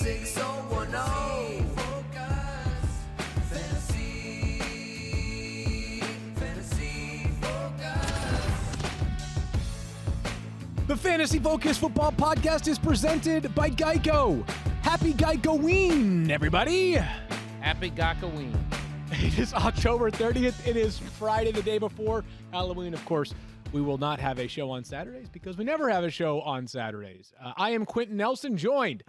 6010. The Fantasy Focus Football Podcast is presented by Geico. Happy Geico-ween, everybody. Happy Geico-ween. It is October 30th. It is Friday, the day before Halloween. Of course, we will not have a show on Saturdays because we never have a show on Saturdays. I am Quentin Nelson, joined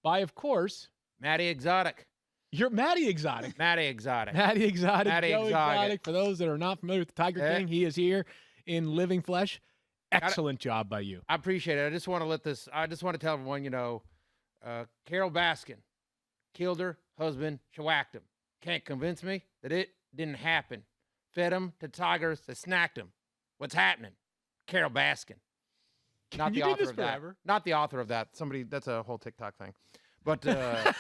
by, of course, Matty Exotic. You're Matty Exotic. Matty Exotic. Matty Exotic. Matty Joe Exotic. For those that are not familiar with the Tiger King, he is here in living flesh. Excellent job by you. I appreciate it. I just want to tell everyone, Carol Baskin killed her husband, she whacked him. Can't convince me that it didn't happen. Fed him to tigers that snacked him. What's happening? Carol Baskin. Not the author of that. Forever? Not the author of that. Somebody, that's a whole TikTok thing. But I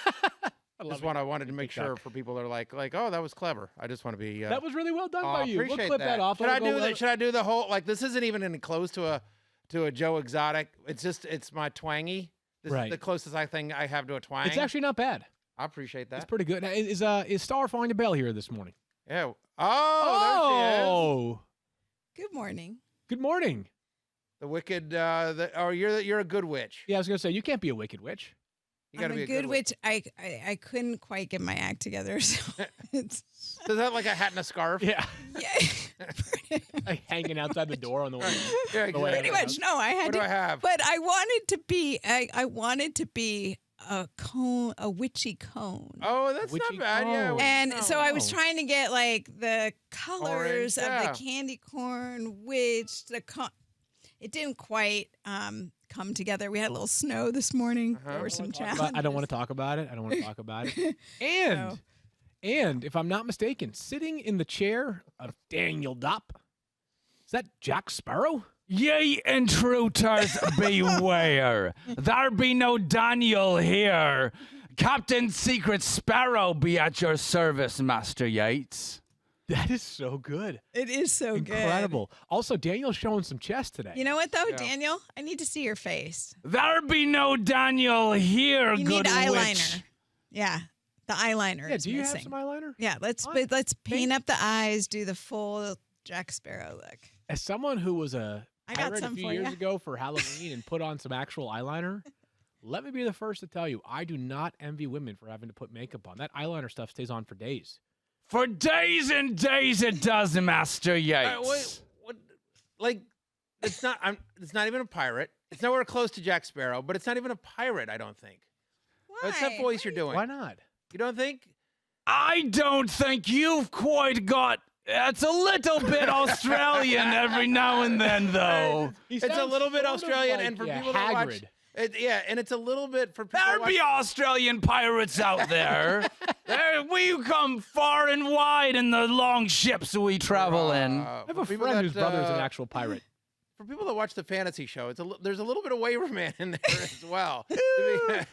wanted to make sure for people that are like, oh, that was clever. I just want to be. That was really well done by you. Appreciate We'll clip that off. Should I do the whole, this isn't even in close to a Joe Exotic. It's my twangy. This is the closest thing I have to a twang. It's actually not bad. I appreciate that. It's pretty good. Now, is Stephania Bell here this morning? Yeah. Oh, there she is. Good morning. Good morning. The wicked. You're a good witch. Yeah, I was gonna say you can't be a wicked witch. You gotta I'm be a good witch. I couldn't quite get my act together. So it's Is that like a hat and a scarf? Yeah. yeah. Like hanging outside the door on the way. Yeah, exactly. Pretty much. No, I had What to. do I have? But I wanted to be. I wanted to be a cone, a witchy cone. Oh, that's Witchy not bad. Yeah. cone. And so I was trying to get the colors of yeah. the candy corn witch. It didn't quite come together. We had a little snow this morning. There were some challenges. I don't want to talk about it. And if I'm not mistaken, sitting in the chair of Daniel Dopp, is that Jack Sparrow? Ye intruders beware. There be no Daniel here. Captain Secret Sparrow be at your service, Master Yates. That is so good. It is so good. Incredible. Also, Daniel's showing some chest today. You know what, though, Yeah. Daniel? I need to see your face. There be no Daniel here, You good need eyeliner. witch. Yeah, the eyeliner Yeah, is do you missing. have some eyeliner? Yeah, let's paint up the eyes, do the full Jack Sparrow look. As someone who was a I got pirate a some few for years ya. ago for Halloween and put on some actual eyeliner, let me be the first to tell you, I do not envy women for having to put makeup on. That eyeliner stuff stays on for days. For days and days it does, Master Yates. What? It's not. It's not even a pirate. It's nowhere close to Jack Sparrow, but it's not even a pirate. I don't think. Why? What's that voice you're doing? Why not? You don't think? I don't think you've quite got... It's a little bit Australian every now and then, though. He It's a sounds little bit sort of Australian, like, and for yeah, people that watch, Hagrid. and it's a little bit for people. There that be watch, Australian pirates out there. We come far and wide in the long ships we travel in. I have a friend whose brother is an actual pirate. For people that watch the fantasy show, there's a little bit of Waver Man in there as well. I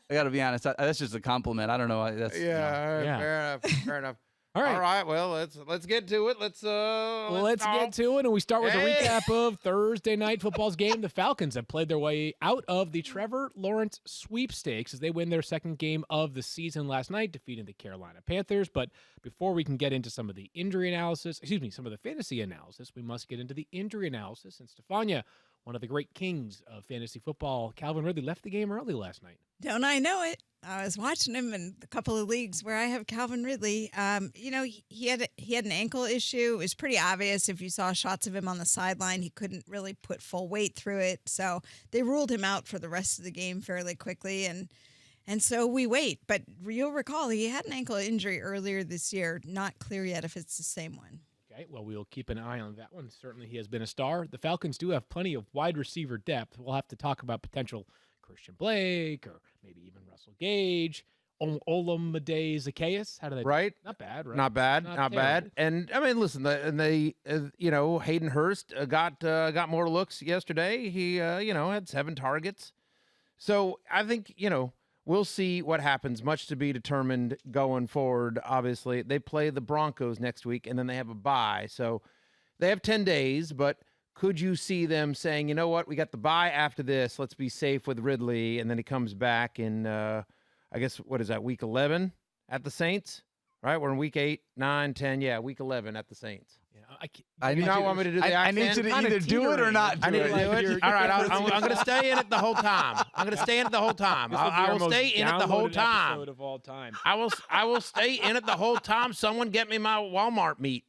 got to be honest. That's just a compliment. I don't know. That's, Yeah, Yeah. fair enough. Fair enough. All right. Well, let's get to it. Let's get to it, and we start with a recap of Thursday night football's game. The Falcons have played their way out of the Trevor Lawrence sweepstakes as they win their second game of the season last night, defeating the Carolina Panthers. But before we can get into some of the some of the fantasy analysis, we must get into the injury analysis. And Stephania, one of the great kings of fantasy football, Calvin Ridley, left the game early last night. Don't I know it? I was watching him in a couple of leagues where I have Calvin Ridley. He had an ankle issue. It was pretty obvious if you saw shots of him on the sideline. He couldn't really put full weight through it. So they ruled him out for the rest of the game fairly quickly. And so we wait. But you'll recall he had an ankle injury earlier this year. Not clear yet if it's the same one. Okay, well, we'll keep an eye on that one. Certainly he has been a star. The Falcons do have plenty of wide receiver depth. We'll have to talk about potential Christian Blake or maybe even Russell Gage, Olamide Zacchaeus. How do they? Right. Not bad, right? Not bad. Not terrible. bad. And I mean, listen, Hayden Hurst got more looks yesterday. He had 7 targets. So I think we'll see what happens. Much to be determined going forward. Obviously, they play the Broncos next week, and then they have a bye. So they have 10 days, but could you see them saying, you know what, we got the bye after this, let's be safe with Ridley, and then he comes back in I guess, what is that, week 11 at the Saints, right? We're in week 8, 9, 10. Yeah, week 11 at the Saints. I You not want me to do the accent? I need you to either do it or not do I need it. to do it. All right, I'm going to stay in it the whole time. I'm going to stay in it the whole time. I will stay in it the whole time. Of all time. I will stay in it the whole time. Someone get me my Walmart meat.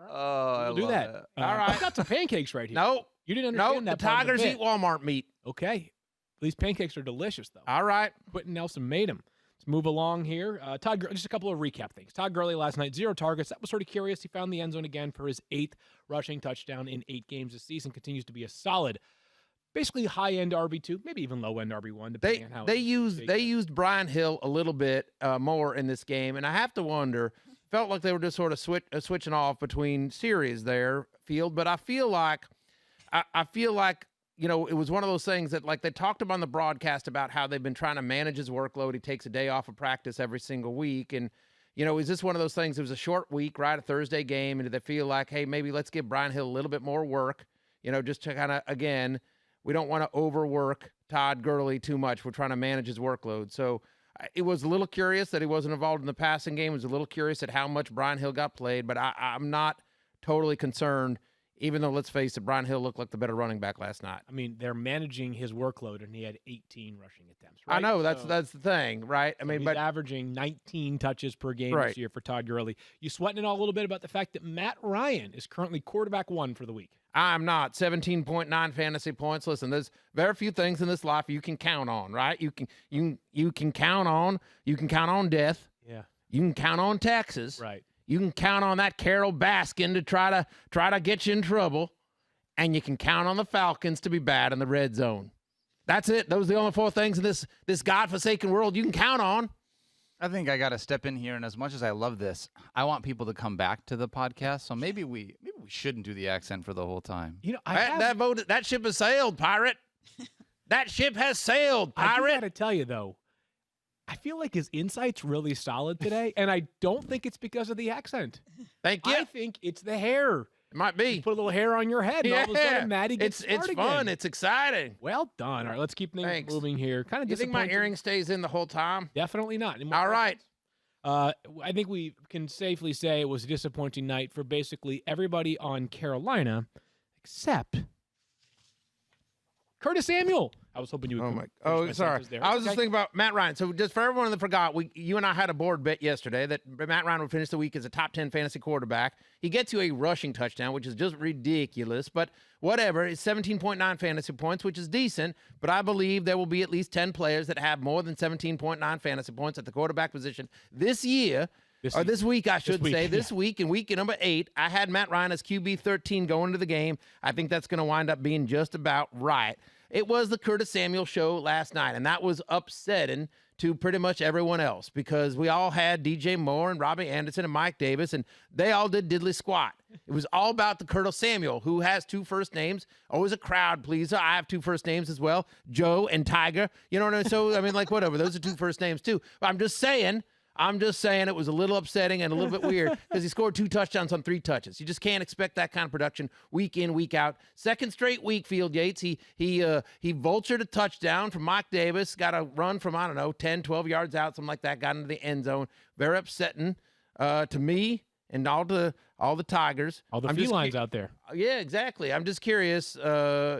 Oh, We'll do that. All right. I've got some pancakes right here. No, You didn't no, understand the that part of Tigers bit. eat Walmart meat. Okay. These pancakes are delicious, though. All right. Quentin Nelson made them. Let's move along here. Just a couple of recap things. Todd Gurley last night, 0 targets. That was sort of curious. He found the end zone again for his 8th rushing touchdown in 8 games this season. Continues to be a solid, basically high-end RB2, maybe even low-end RB1, depending on how They used Brian Hill a little bit more in this game, and I have to wonder. Felt like they were just sort of switching off between series there, Field. But I feel like you know, it was one of those things that, like, they talked about on the broadcast about how they've been trying to manage his workload. He takes a day off of practice every single week. And, you know, is this one of those things? It was a short week, right? A Thursday game. And do they feel like, hey, maybe let's give Brian Hill a little bit more work, you know, just to kind of, again, we don't want to overwork Todd Gurley too much. We're trying to manage his workload. So it was a little curious that he wasn't involved in the passing game. It was a little curious at how much Brian Hill got played. But I'm not totally concerned. Even though, let's face it, Brian Hill looked like the better running back last night. I mean, they're managing his workload, and he had 18 rushing attempts. Right? I know that's the thing, right? I mean, he's but averaging 19 touches per game Right. this year for Todd Gurley. You sweating it all a little bit about the fact that Matt Ryan is currently quarterback 1 for the week. I'm not. 17.9 fantasy points. Listen, there's very few things in this life you can count on, right? You can count on death. Yeah. You can count on taxes. Right. You can count on that Carol Baskin to try to get you in trouble, and you can count on the Falcons to be bad in the red zone. That's it. Those are the only 4 things in this godforsaken world you can count on. I think I got to step in here, and as much as I love this, I want people to come back to the podcast. So maybe we shouldn't do the accent for the whole time. You know, That ship has sailed, pirate. That ship has sailed, pirate. I got to tell you, though, I feel like his insight's really solid today, and I don't think it's because of the accent. Thank you. I think it's the hair. It might be. You put a little hair on your head, and all of a sudden, Maddie gets smart It's again. fun. It's exciting. Well done. All right, let's keep things Thanks. moving here. Kind of You think my disappointing. earring stays in the whole time? Definitely not. All right. I think we can safely say it was a disappointing night for basically everybody on Carolina, except Curtis Samuel. I was hoping you would. Sorry. I was just thinking about Matt Ryan. So just for everyone that forgot, you and I had a board bet yesterday that Matt Ryan would finish the week as a top 10 fantasy quarterback. He gets you a rushing touchdown, which is just ridiculous. But whatever, it's 17.9 fantasy points, which is decent. But I believe there will be at least 10 players that have more than 17.9 fantasy points at the quarterback position this year. This week, I should say. This week, in week number 8, I had Matt Ryan as QB 13 going into the game. I think that's going to wind up being just about right. It was the Curtis Samuel show last night, and that was upsetting to pretty much everyone else because we all had DJ Moore and Robbie Anderson and Mike Davis, and they all did diddly squat. It was all about the Curtis Samuel, who has 2 first names, always a crowd pleaser. I have 2 first names as well, Joe and Tiger. You know what I mean? So, I mean, like, whatever. Those are 2 first names, too. But I'm just saying it was a little upsetting and a little bit weird because he scored 2 touchdowns on 3 touches. You just can't expect that kind of production week in, week out. Second straight week, Field Yates. He vultured a touchdown from Mike Davis, got a run from, 10, 12 yards out, something like that, got into the end zone. Very upsetting to me and all the Tigers. All the felines out there. Yeah, exactly. I'm just curious, do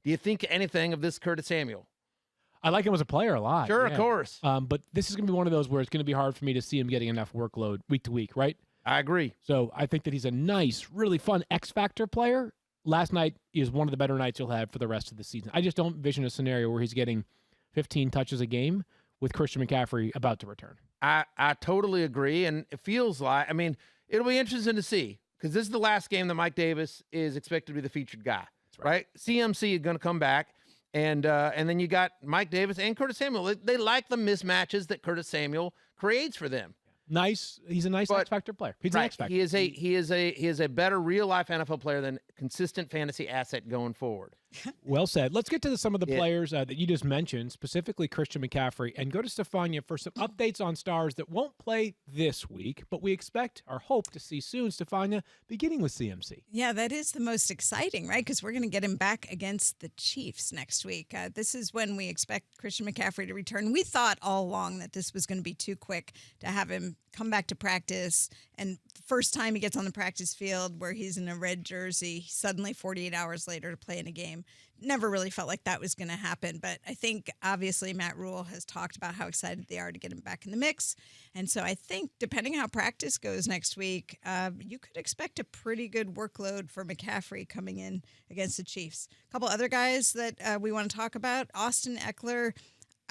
you think anything of this Curtis Samuel? I like him as a player a lot. Sure, yeah. Of course. But this is going to be one of those where it's going to be hard for me to see him getting enough workload week to week, right? I agree. So I think that he's a nice, really fun X-Factor player. Last night is one of the better nights you'll have for the rest of the season. I just don't envision a scenario where he's getting 15 touches a game with Christian McCaffrey about to return. I totally agree, and it feels like, it'll be interesting to see because this is the last game that Mike Davis is expected to be the featured guy, right? CMC is going to come back. And then you got Mike Davis and Curtis Samuel. They like the mismatches that Curtis Samuel creates for them. Nice. He's a nice X-Factor player. He's an X-Factor. He is a better real life NFL player than consistent fantasy asset going forward. Well said. Let's get to some of the Yeah. players that you just mentioned, specifically Christian McCaffrey, and go to Stephania for some updates on stars that won't play this week, but we expect or hope to see soon, Stephania, beginning with CMC. Yeah, that is the most exciting, right? Because we're going to get him back against the Chiefs next week. This is when we expect Christian McCaffrey to return. We thought all along that this was going to be too quick to have him come back to practice. And the first time he gets on the practice field where he's in a red jersey, suddenly 48 hours later to play in a game. Never really felt like that was going to happen. But I think obviously Matt Rule has talked about how excited they are to get him back in the mix. And so I think depending how practice goes next week, you could expect a pretty good workload for McCaffrey coming in against the Chiefs. A couple other guys that we want to talk about, Austin Eckler.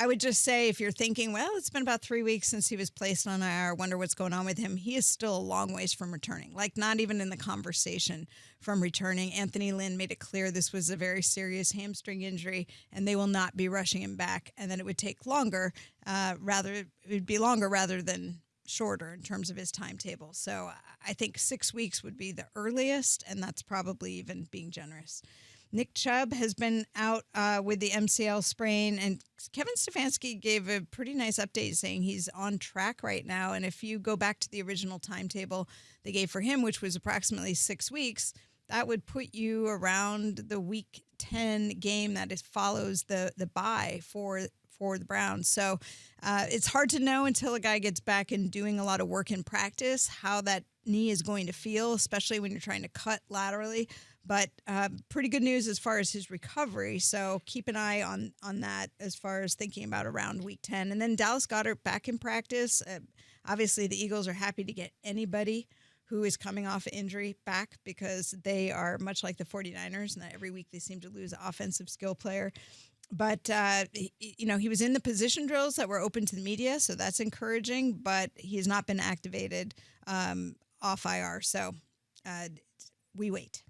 I would just say if you're thinking, well, it's been about 3 weeks since he was placed on IR, wonder what's going on with him. He is still a long ways from returning, like not even in the conversation from returning. Anthony Lynn made it clear this was a very serious hamstring injury and they will not be rushing him back. And then it would take longer, it would be longer rather than shorter in terms of his timetable. So I think 6 weeks would be the earliest, and that's probably even being generous. Nick Chubb has been out with the MCL sprain, and Kevin Stefanski gave a pretty nice update saying he's on track right now. And if you go back to the original timetable they gave for him, which was approximately 6 weeks, that would put you around the Week 10 game that follows the bye for the Browns. So it's hard to know until a guy gets back and doing a lot of work in practice how that knee is going to feel, especially when you're trying to cut laterally. But pretty good news as far as his recovery. So keep an eye on that as far as thinking about around Week 10. And then Dallas Goedert back in practice. Obviously, the Eagles are happy to get anybody who is coming off injury back because they are much like the 49ers, and that every week they seem to lose an offensive skill player. But, he was in the position drills that were open to the media, so that's encouraging, but he has not been activated off IR. So we wait.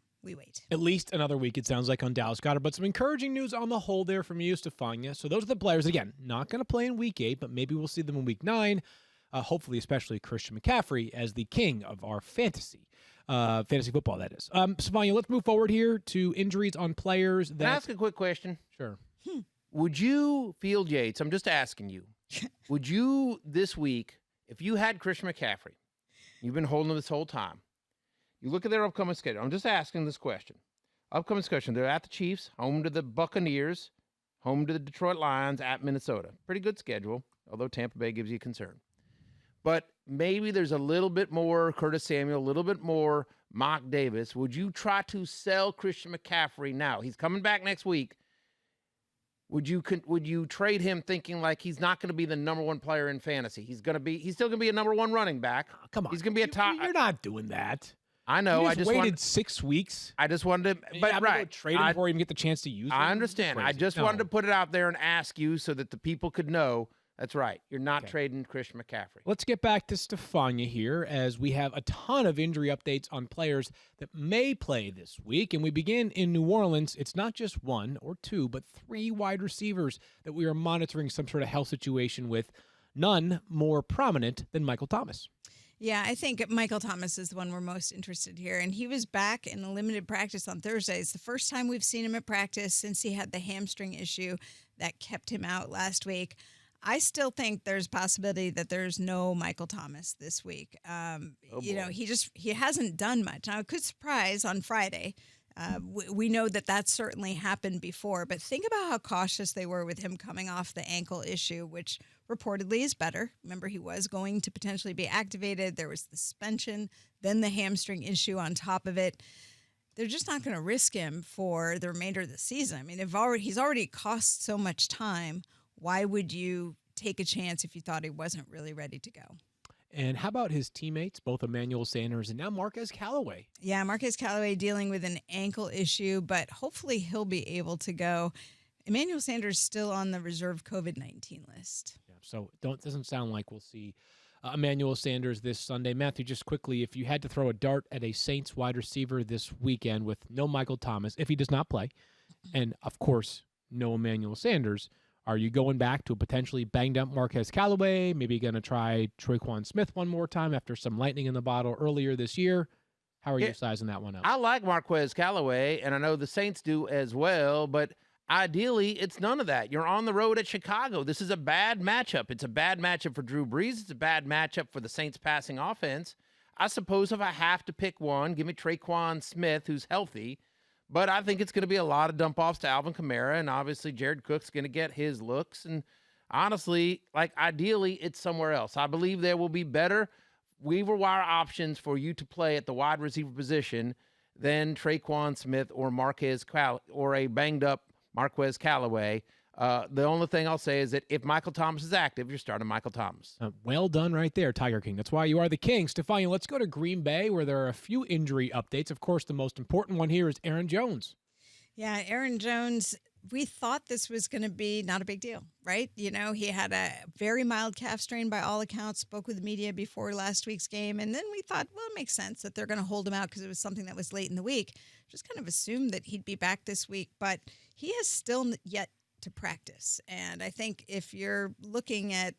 At least another week, it sounds like, on Dallas Goedert. But some encouraging news on the whole there from you, Stephania. So those are the players, again, not going to play in Week 8, but maybe we'll see them in Week 9. Hopefully, especially Christian McCaffrey as the king of our fantasy football, that is. Stephania, let's move forward here to injuries on players. Can I ask a quick question? Sure. Would you field Yates? I'm just asking you. Would you this week, if you had Christian McCaffrey, you've been holding him this whole time, you look at their upcoming schedule. I'm just asking this question. Upcoming schedule. They're at the Chiefs, home to the Buccaneers, home to the Detroit Lions, at Minnesota. Pretty good schedule, although Tampa Bay gives you concern. But maybe there's a little bit more Curtis Samuel, a little bit more Mark Davis. Would you try to sell Christian McCaffrey now? He's coming back next week. Would you trade him thinking like he's not going to be the number one player in fantasy? He's still going to be a number one running back. Oh, come on. He's going to be a top. You're not doing that. I know. I just waited 6 weeks. I just wanted to, but right. Trade him before you even get the chance to use him. I understand. I just wanted to put it out there and ask you so that the people could know. That's right. You're not trading Christian McCaffrey. Let's get back to Stephania here as we have a ton of injury updates on players that may play this week. And we begin in New Orleans. It's not just one or two, but 3 wide receivers that we are monitoring some sort of health situation with, none more prominent than Michael Thomas. Yeah, I think Michael Thomas is the one we're most interested here. And he was back in a limited practice on Thursday. It's the first time we've seen him at practice since he had the hamstring issue that kept him out last week. I still think there's a possibility that there's no Michael Thomas this week. He hasn't done much. Now, it could surprise on Friday. We know that that's certainly happened before, but think about how cautious they were with him coming off the ankle issue, which reportedly is better. Remember, he was going to potentially be activated. There was the suspension, then the hamstring issue on top of it. They're just not going to risk him for the remainder of the season. I mean, he's already cost so much time. Why would you take a chance if you thought he wasn't really ready to go? And how about his teammates, both Emmanuel Sanders and now Marquez Callaway? Yeah, Marquez Callaway dealing with an ankle issue, but hopefully he'll be able to go. Emmanuel Sanders still on the reserve COVID-19 list. Yeah, so doesn't sound like we'll see Emmanuel Sanders this Sunday. Matthew, just quickly, if you had to throw a dart at a Saints wide receiver this weekend with no Michael Thomas, if he does not play, and of course no Emmanuel Sanders, are you going back to a potentially banged-up Marquez Callaway? Maybe going to try Troyquan Smith one more time after some lightning in the bottle earlier this year? How are you sizing that one up? I like Marquez Callaway, and I know the Saints do as well, but ideally, it's none of that. You're on the road at Chicago. This is a bad matchup. It's a bad matchup for Drew Brees. It's a bad matchup for the Saints passing offense. I suppose if I have to pick one, give me Traquan Smith, who's healthy, but I think it's going to be a lot of dump-offs to Alvin Kamara, and obviously Jared Cook's going to get his looks, and honestly, ideally, it's somewhere else. I believe there will be better waiver wire options for you to play at the wide receiver position than Traquan Smith or or a banged-up Marquez Callaway. The only thing I'll say is that if Michael Thomas is active, you're starting Michael Thomas. Well done right there, Tiger King. That's why you are the king. Stephania, let's go to Green Bay, where there are a few injury updates. Of course, the most important one here is Aaron Jones. Yeah, Aaron Jones, we thought this was going to be not a big deal, right? You know, he had a very mild calf strain by all accounts, spoke with the media before last week's game, and then we thought, well, it makes sense that they're going to hold him out because it was something that was late in the week. Just kind of assumed that he'd be back this week, but he has still yet to practice. And I think if you're looking at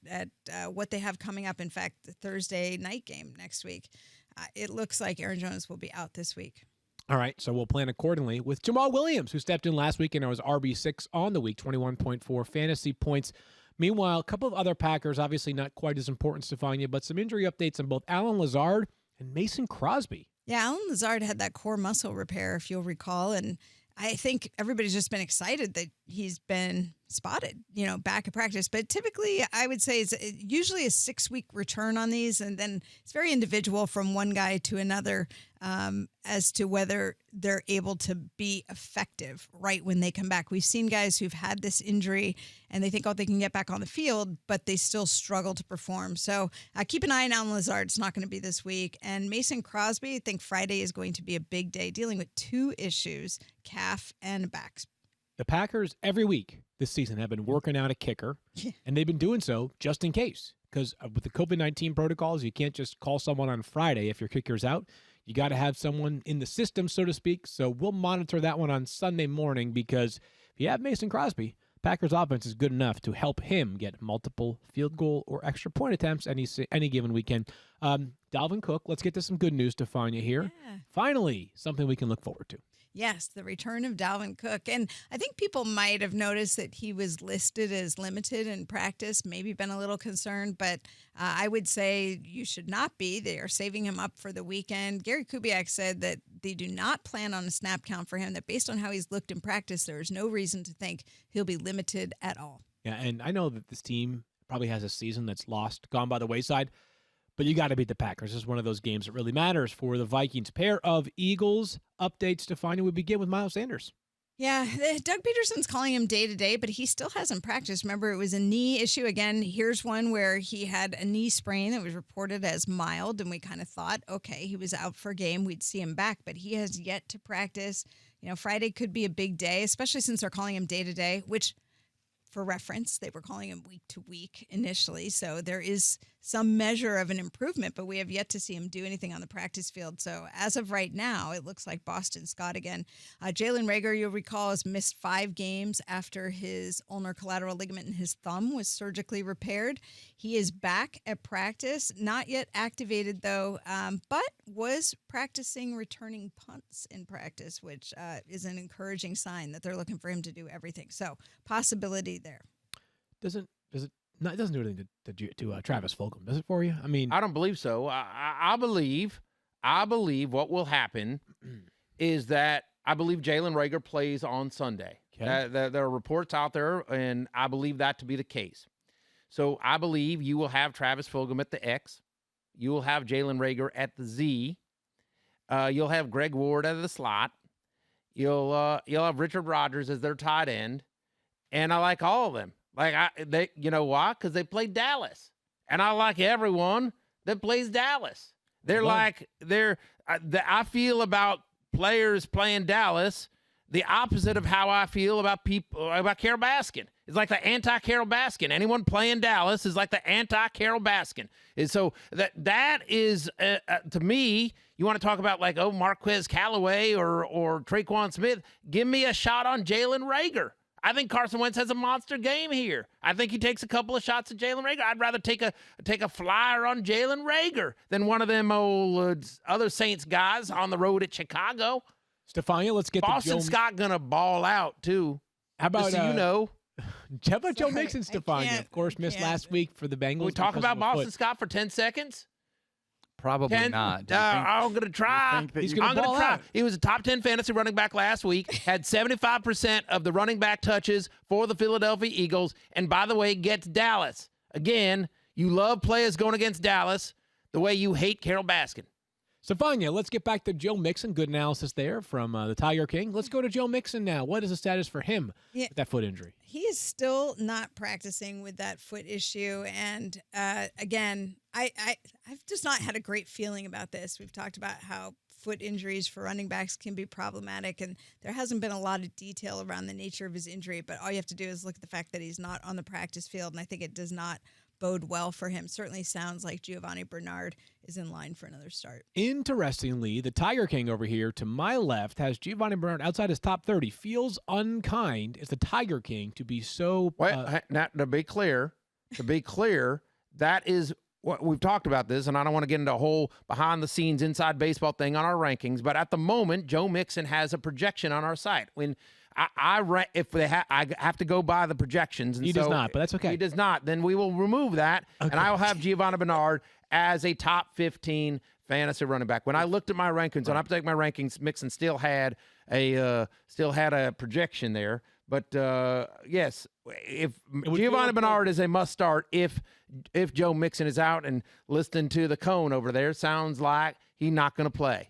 what they have coming up, in fact, the Thursday night game next week, it looks like Aaron Jones will be out this week. All right, so we'll plan accordingly with Jamal Williams, who stepped in last week and was RB6 on the week, 21.4 fantasy points. Meanwhile, a couple of other Packers, obviously not quite as important, Stephania, but some injury updates on both Allen Lazard and Mason Crosby. Yeah, Allen Lazard had that core muscle repair, if you'll recall, and I think everybody's just been excited that he's been spotted, back at practice. But typically, I would say it's usually a 6-week return on these, and then it's very individual from one guy to another as to whether they're able to be effective right when they come back. We've seen guys who've had this injury and they think, they can get back on the field, but they still struggle to perform. So keep an eye on Allen Lazard. It's not going to be this week. And Mason Crosby, I think Friday is going to be a big day, dealing with 2 issues, calf and back. The Packers every week this season have been working out a kicker, and they've been doing so just in case. Because with the COVID-19 protocols, you can't just call someone on Friday if your kicker's out. You got to have someone in the system, so to speak. So we'll monitor that one on Sunday morning, because if you have Mason Crosby, Packers offense is good enough to help him get multiple field goal or extra point attempts any given weekend. Dalvin Cook, let's get to some good news to find you here. Yeah. Finally, something we can look forward to. Yes, the return of Dalvin Cook. And I think people might have noticed that he was listed as limited in practice, maybe been a little concerned, but I would say you should not be. They are saving him up for the weekend. Gary Kubiak said that they do not plan on a snap count for him, that based on how he's looked in practice, there is no reason to think he'll be limited at all. Yeah, and I know that this team probably has a season that's gone by the wayside, but you got to beat the Packers. This is one of those games that really matters for the Vikings. Pair of Eagles updates to find. We begin with Miles Sanders. Yeah, Doug Peterson's calling him day-to-day, but he still hasn't practiced. Remember, it was a knee issue. Again, here's one where he had a knee sprain that was reported as mild, and we kind of thought, okay, he was out for a game. We'd see him back, but he has yet to practice. Friday could be a big day, especially since they're calling him day-to-day, which, for reference, they were calling him week-to-week initially. So there is some measure of an improvement, but we have yet to see him do anything on the practice field. So as of right now, it looks like Boston Scott again. Jalen Reagor, you'll recall, has missed 5 games after his ulnar collateral ligament in his thumb was surgically repaired. He is back at practice, not yet activated though, but was practicing returning punts in practice, which is an encouraging sign that they're looking for him to do everything. So possibility there. It doesn't do anything to Travis Fulgham, does it for you? I mean, I don't believe so. I believe what will happen is that I believe Jalen Reagor plays on Sunday. Okay. There are reports out there, and I believe that to be the case. So I believe you will have Travis Fulgham at the X. You will have Jalen Reagor at the Z. You'll have Greg Ward at the slot. You'll have Richard Rodgers as their tight end, and I like all of them. You know why? Because they played Dallas, and I like everyone that plays Dallas. I feel about players playing Dallas the opposite of how I feel about Carol Baskin. It's like the anti-Carol Baskin. Anyone playing Dallas is like the anti-Carol Baskin. And so that is, to me, you want to talk about Marquez Callaway or Traquan Smith, give me a shot on Jalen Reagor. I think Carson Wentz has a monster game here. I think he takes a couple of shots at Jalen Reagor. I'd rather take a flyer on Jalen Reagor than one of them old other Saints guys on the road at Chicago. Stephania, let's get Boston to Scott going to ball out, too. How about, so you know. How about Joe Mixon, Stephania? Of course, missed last week for the Bengals. Can we talk about Boston Scott for 10 seconds? Probably not. I'm going to try. He's going to try. out. He was a top 10 fantasy running back last week, had 75% of the running back touches for the Philadelphia Eagles, and by the way, gets Dallas. Again, you love players going against Dallas the way you hate Carol Baskin. Stephania, let's get back to Joe Mixon. Good analysis there from the Tiger King. Let's go to Joe Mixon now. What is the status for him with that foot injury? He is still not practicing with that foot issue. And again, I've just not had a great feeling about this. We've talked about how foot injuries for running backs can be problematic, and there hasn't been a lot of detail around the nature of his injury. But all you have to do is look at the fact that he's not on the practice field, and I think it does not bode well for him. Certainly sounds like Giovanni Bernard is in line for another start. Interestingly, the Tiger King over here to my left has Giovanni Bernard outside his top 30. Feels unkind as the Tiger King to be so... now, to be clear, that is what we've talked about this, and I don't want to get into a whole behind-the-scenes inside baseball thing on our rankings, but at the moment, Joe Mixon has a projection on our site. When I have to go by the projections. And he does not, but that's okay. He does not. Then we will remove that, and I will have Giovanni Bernard as a top 15 fantasy running back. When I looked at my rankings, when I take my rankings, Mixon still had a projection there. But yes, if Giovanni Bernard is a must start, if Joe Mixon is out, and listening to the cone over there, sounds like he's not going to play.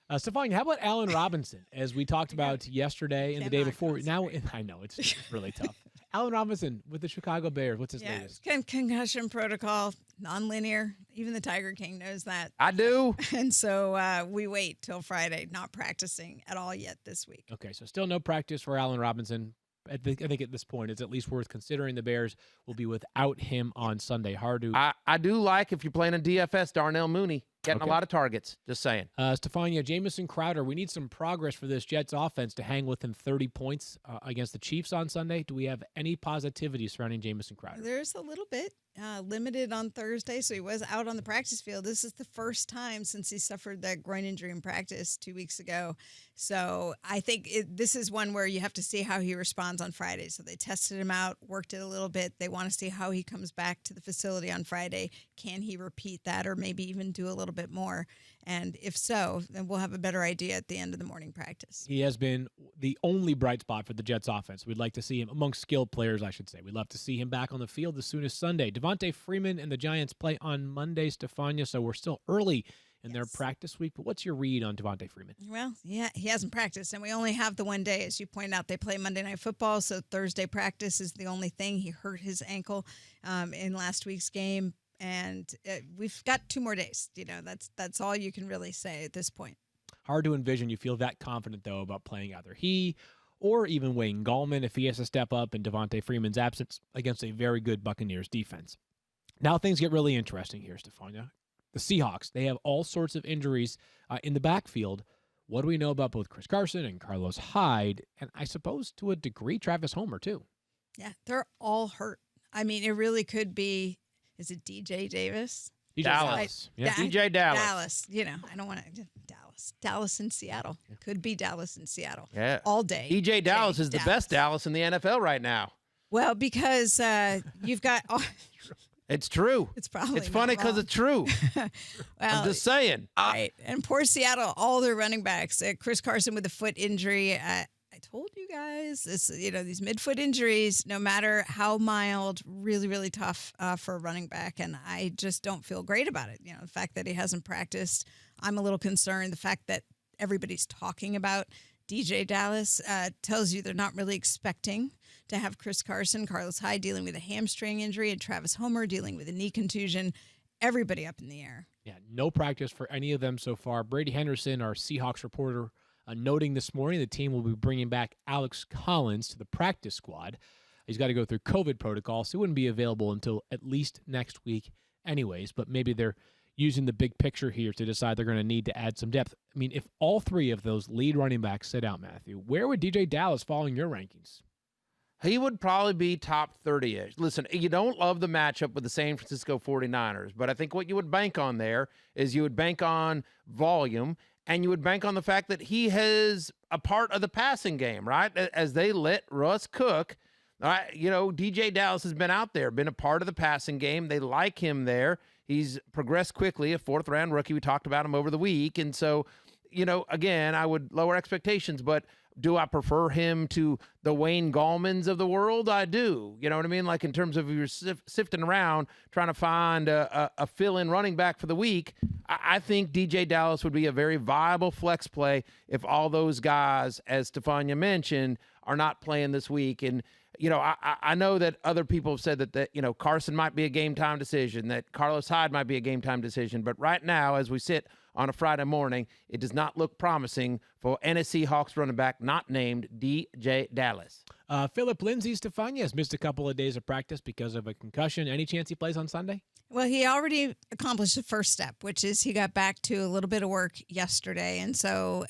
Stephania, how about Allen Robinson, as we talked about yesterday and the day before? Now, I know it's really tough. Allen Robinson with the Chicago Bears. What's his latest? Concussion protocol, nonlinear. Even the Tiger King knows that. I do. And so we wait till Friday, not practicing at all yet this week. Okay, so still no practice for Allen Robinson. I think at this point it's at least worth considering the Bears will be without him on Sunday. Hard to. I do like, if you're playing in DFS, Darnell Mooney getting a lot of targets. Just saying. Stephania, Jamison Crowder, we need some progress for this Jets offense to hang within 30 points against the Chiefs on Sunday. Do we have any positivity surrounding Jamison Crowder? There's a little bit. Limited on Thursday, so he was out on the practice field. This is the first time since he suffered that groin injury in practice 2 weeks ago. So I think this is one where you have to see how he responds on Friday. So they tested him out, worked it a little bit. They want to see how he comes back to the facility on Friday. Can he repeat that, or maybe even do a little bit more? And if so, then we'll have a better idea at the end of the morning practice. He has been the only bright spot for the Jets offense. We'd like to see him amongst skilled players, I should say. We'd love to see him back on the field as soon as Sunday. Devontae Freeman and the Giants play on Monday, Stephania, so we're still early in their practice week. But what's your read on Devontae Freeman? Well, yeah, he hasn't practiced, and we only have the one day. As you point out, they play Monday Night Football, so Thursday practice is the only thing. He hurt his ankle in last week's game. And we've got 2 more days. You know, that's all you can really say at this point. Hard to envision you feel that confident, though, about playing either he or even Wayne Gallman if he has to step up in Devontae Freeman's absence against a very good Buccaneers defense. Now things get really interesting here, Stephania. The Seahawks, they have all sorts of injuries in the backfield. What do we know about both Chris Carson and Carlos Hyde? And I suppose to a degree, Travis Homer, too. Yeah, they're all hurt. I mean, it really could be... Is it DJ Davis? DJ Dallas. Yeah. DJ Dallas. Dallas. You know, I don't want to. Dallas and Seattle. Yeah. Could be Dallas and Seattle. Yeah. All day. DJ Dallas is the best Dallas in the NFL right now. Well, because you've got. It's true. It's probably. It's funny because it's true. Well, I'm just saying. Right. And poor Seattle, all their running backs. Chris Carson with a foot injury. I told you guys this, these midfoot injuries, no matter how mild, really, really tough for a running back. And I just don't feel great about it. The fact that he hasn't practiced, I'm a little concerned. The fact that everybody's talking about DJ Dallas tells you they're not really expecting to have Chris Carson, Carlos Hyde dealing with a hamstring injury, and Travis Homer dealing with a knee contusion. Everybody up in the air. Yeah, no practice for any of them so far. Brady Henderson, our Seahawks reporter, noting this morning the team will be bringing back Alex Collins to the practice squad. He's got to go through COVID protocol, so he wouldn't be available until at least next week anyways, but maybe they're using the big picture here to decide they're going to need to add some depth. I mean, if all 3 of those lead running backs sit out, Matthew, where would DJ Dallas fall in your rankings? He would probably be top 30-ish. Listen, you don't love the matchup with the San Francisco 49ers, but I think what you would bank on there is you would bank on volume, and you would bank on the fact that he has a part of the passing game, right? As they let Russ cook, DJ Dallas has been out there, been a part of the passing game. They like him there. He's progressed quickly, a fourth-round rookie. We talked about him over the week. And so, again, I would lower expectations, but do I prefer him to the Wayne Gallmans of the world? I do. You know what I mean? Like in terms of you're sifting around trying to find a fill-in running back for the week, I think DJ Dallas would be a very viable flex play if all those guys, as Stephania mentioned, are not playing this week. And, I know that other people have said that Carson might be a game-time decision, that Carlos Hyde might be a game-time decision. But right now, as we sit on a Friday morning, it does not look promising for NSC Hawks running back not named DJ Dallas. Philip Lindsay, Stephania, has missed a couple of days of practice because of a concussion. Any chance he plays on Sunday? Well, he already accomplished the first step, which is he got back to a little bit of work yesterday. And so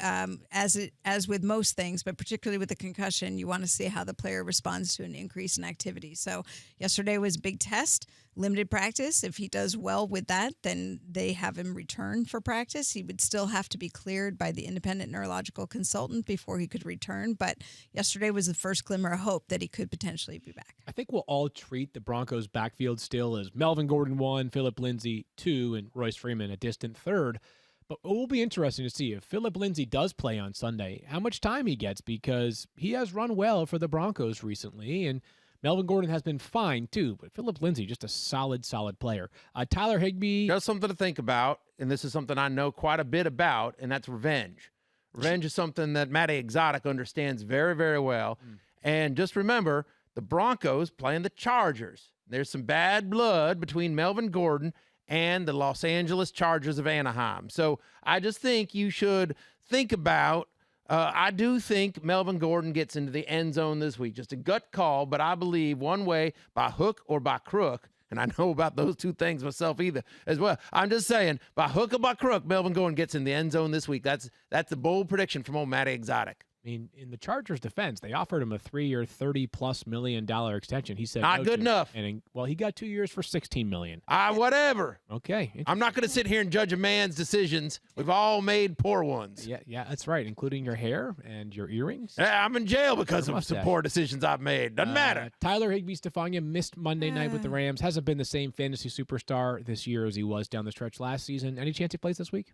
as with most things, but particularly with the concussion, you want to see how the player responds to an increase in activity. So yesterday was a big test, limited practice. If he does well with that, then they have him return for practice. He would still have to be cleared by the independent neurological consultant before he could return. But yesterday was the first glimmer of hope that he could potentially be back. I think we'll all treat the Broncos' backfield still as Melvin Gordon 1, Philip Lindsay 2, and Royce Freeman a distant third. But it will be interesting to see if Philip Lindsay does play on Sunday, how much time he gets, because he has run well for the Broncos recently, and Melvin Gordon has been fine too, but Philip Lindsay, just a solid player. Tyler Higbee. Just something to think about, and this is something I know quite a bit about, and that's revenge. Revenge is something that Matty Exotic understands very, very well. And just remember, the Broncos playing the Chargers. There's some bad blood between Melvin Gordon and the Los Angeles Chargers of Anaheim. So I just think you should think about, I do think Melvin Gordon gets into the end zone this week. Just a gut call, but I believe one way, by hook or by crook, and I know about those two things myself either as well. I'm just saying, by hook or by crook, Melvin Gordon gets in the end zone this week. That's a bold prediction from old Matty Exotic. I mean, in the Chargers' defense, they offered him a 3-year, $30+ million extension. He said not no good enough. And he got 2 years for $16 million. Whatever. Okay. I'm not going to sit here and judge a man's decisions. We've all made poor ones. Yeah, that's right, including your hair and your earrings. Yeah, I'm in jail because of some poor decisions I've made. Doesn't matter. Tyler Higbee, Stephania, missed Monday night with the Rams. Hasn't been the same fantasy superstar this year as he was down the stretch last season. Any chance he plays this week?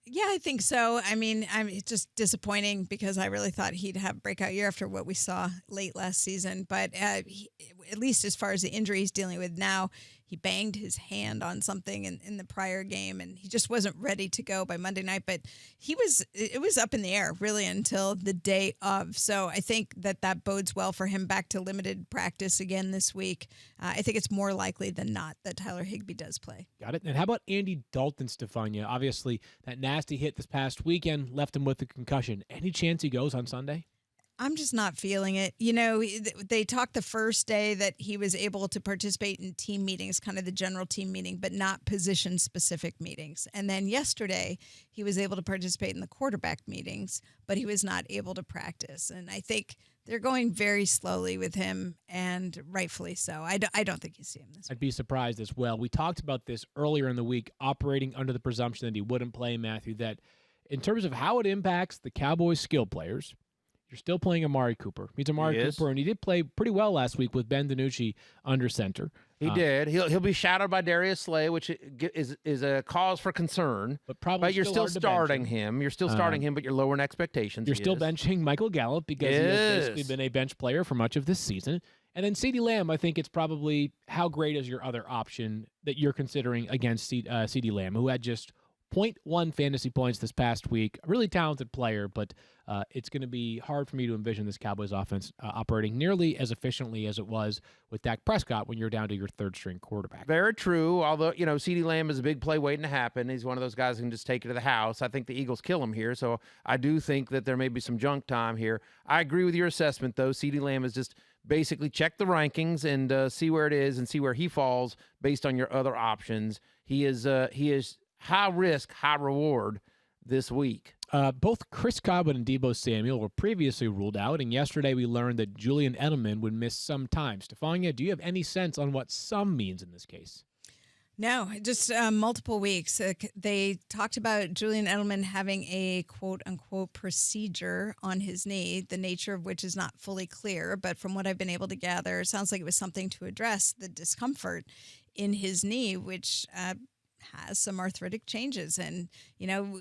Yeah, I think so. I mean, it's just disappointing because I really thought he'd have a breakout year after what we saw late last season. But at least as far as the injury he's dealing with now, he banged his hand on something in the prior game, and he just wasn't ready to go by Monday night. But it was up in the air really until the day of. So I think that bodes well for him back to limited practice again this week. I think it's more likely than not that Tyler Higbee does play. Got it. And how about Andy Dalton, Stephania? Obviously, that nasty hit this past weekend left him with a concussion. Any chance he goes on Sunday? I'm just not feeling it. They talked the first day that he was able to participate in team meetings, kind of the general team meeting, but not position-specific meetings. And then yesterday, he was able to participate in the quarterback meetings, but he was not able to practice. And I think they're going very slowly with him, and rightfully so. I don't think you see him this week. I'd be surprised as well. We talked about this earlier in the week, operating under the presumption that he wouldn't play, Matthew, that in terms of how it impacts the Cowboys' skill players, you're still playing Amari Cooper. He's Amari Cooper, and he did play pretty well last week with Ben DiNucci under center. He did. He'll be shadowed by Darius Slay, which is a cause for concern. But you're still starting him. You're still starting him, but you're lowering expectations. You're still benching Michael Gallup because he has basically been a bench player for much of this season. And then CeeDee Lamb, I think it's probably how great is your other option that you're considering against CeeDee Lamb, who had just 0.1 fantasy points this past week. A really talented player, but it's going to be hard for me to envision this Cowboys offense operating nearly as efficiently as it was with Dak Prescott when you're down to your third-string quarterback. Very true, although, CeeDee Lamb is a big play waiting to happen. He's one of those guys who can just take it to the house. I think the Eagles kill him here, so I do think that there may be some junk time here. I agree with your assessment, though. CeeDee Lamb is just basically check the rankings and see where it is and see where he falls based on your other options. He is high risk, high reward this week. Both Chris Godwin and Deebo Samuel were previously ruled out, and yesterday we learned that Julian Edelman would miss some time. Stephania, do you have any sense on what some means in this case? No, just multiple weeks. They talked about Julian Edelman having a quote-unquote procedure on his knee, the nature of which is not fully clear. But from what I've been able to gather, it sounds like it was something to address the discomfort in his knee, which has some arthritic changes. And,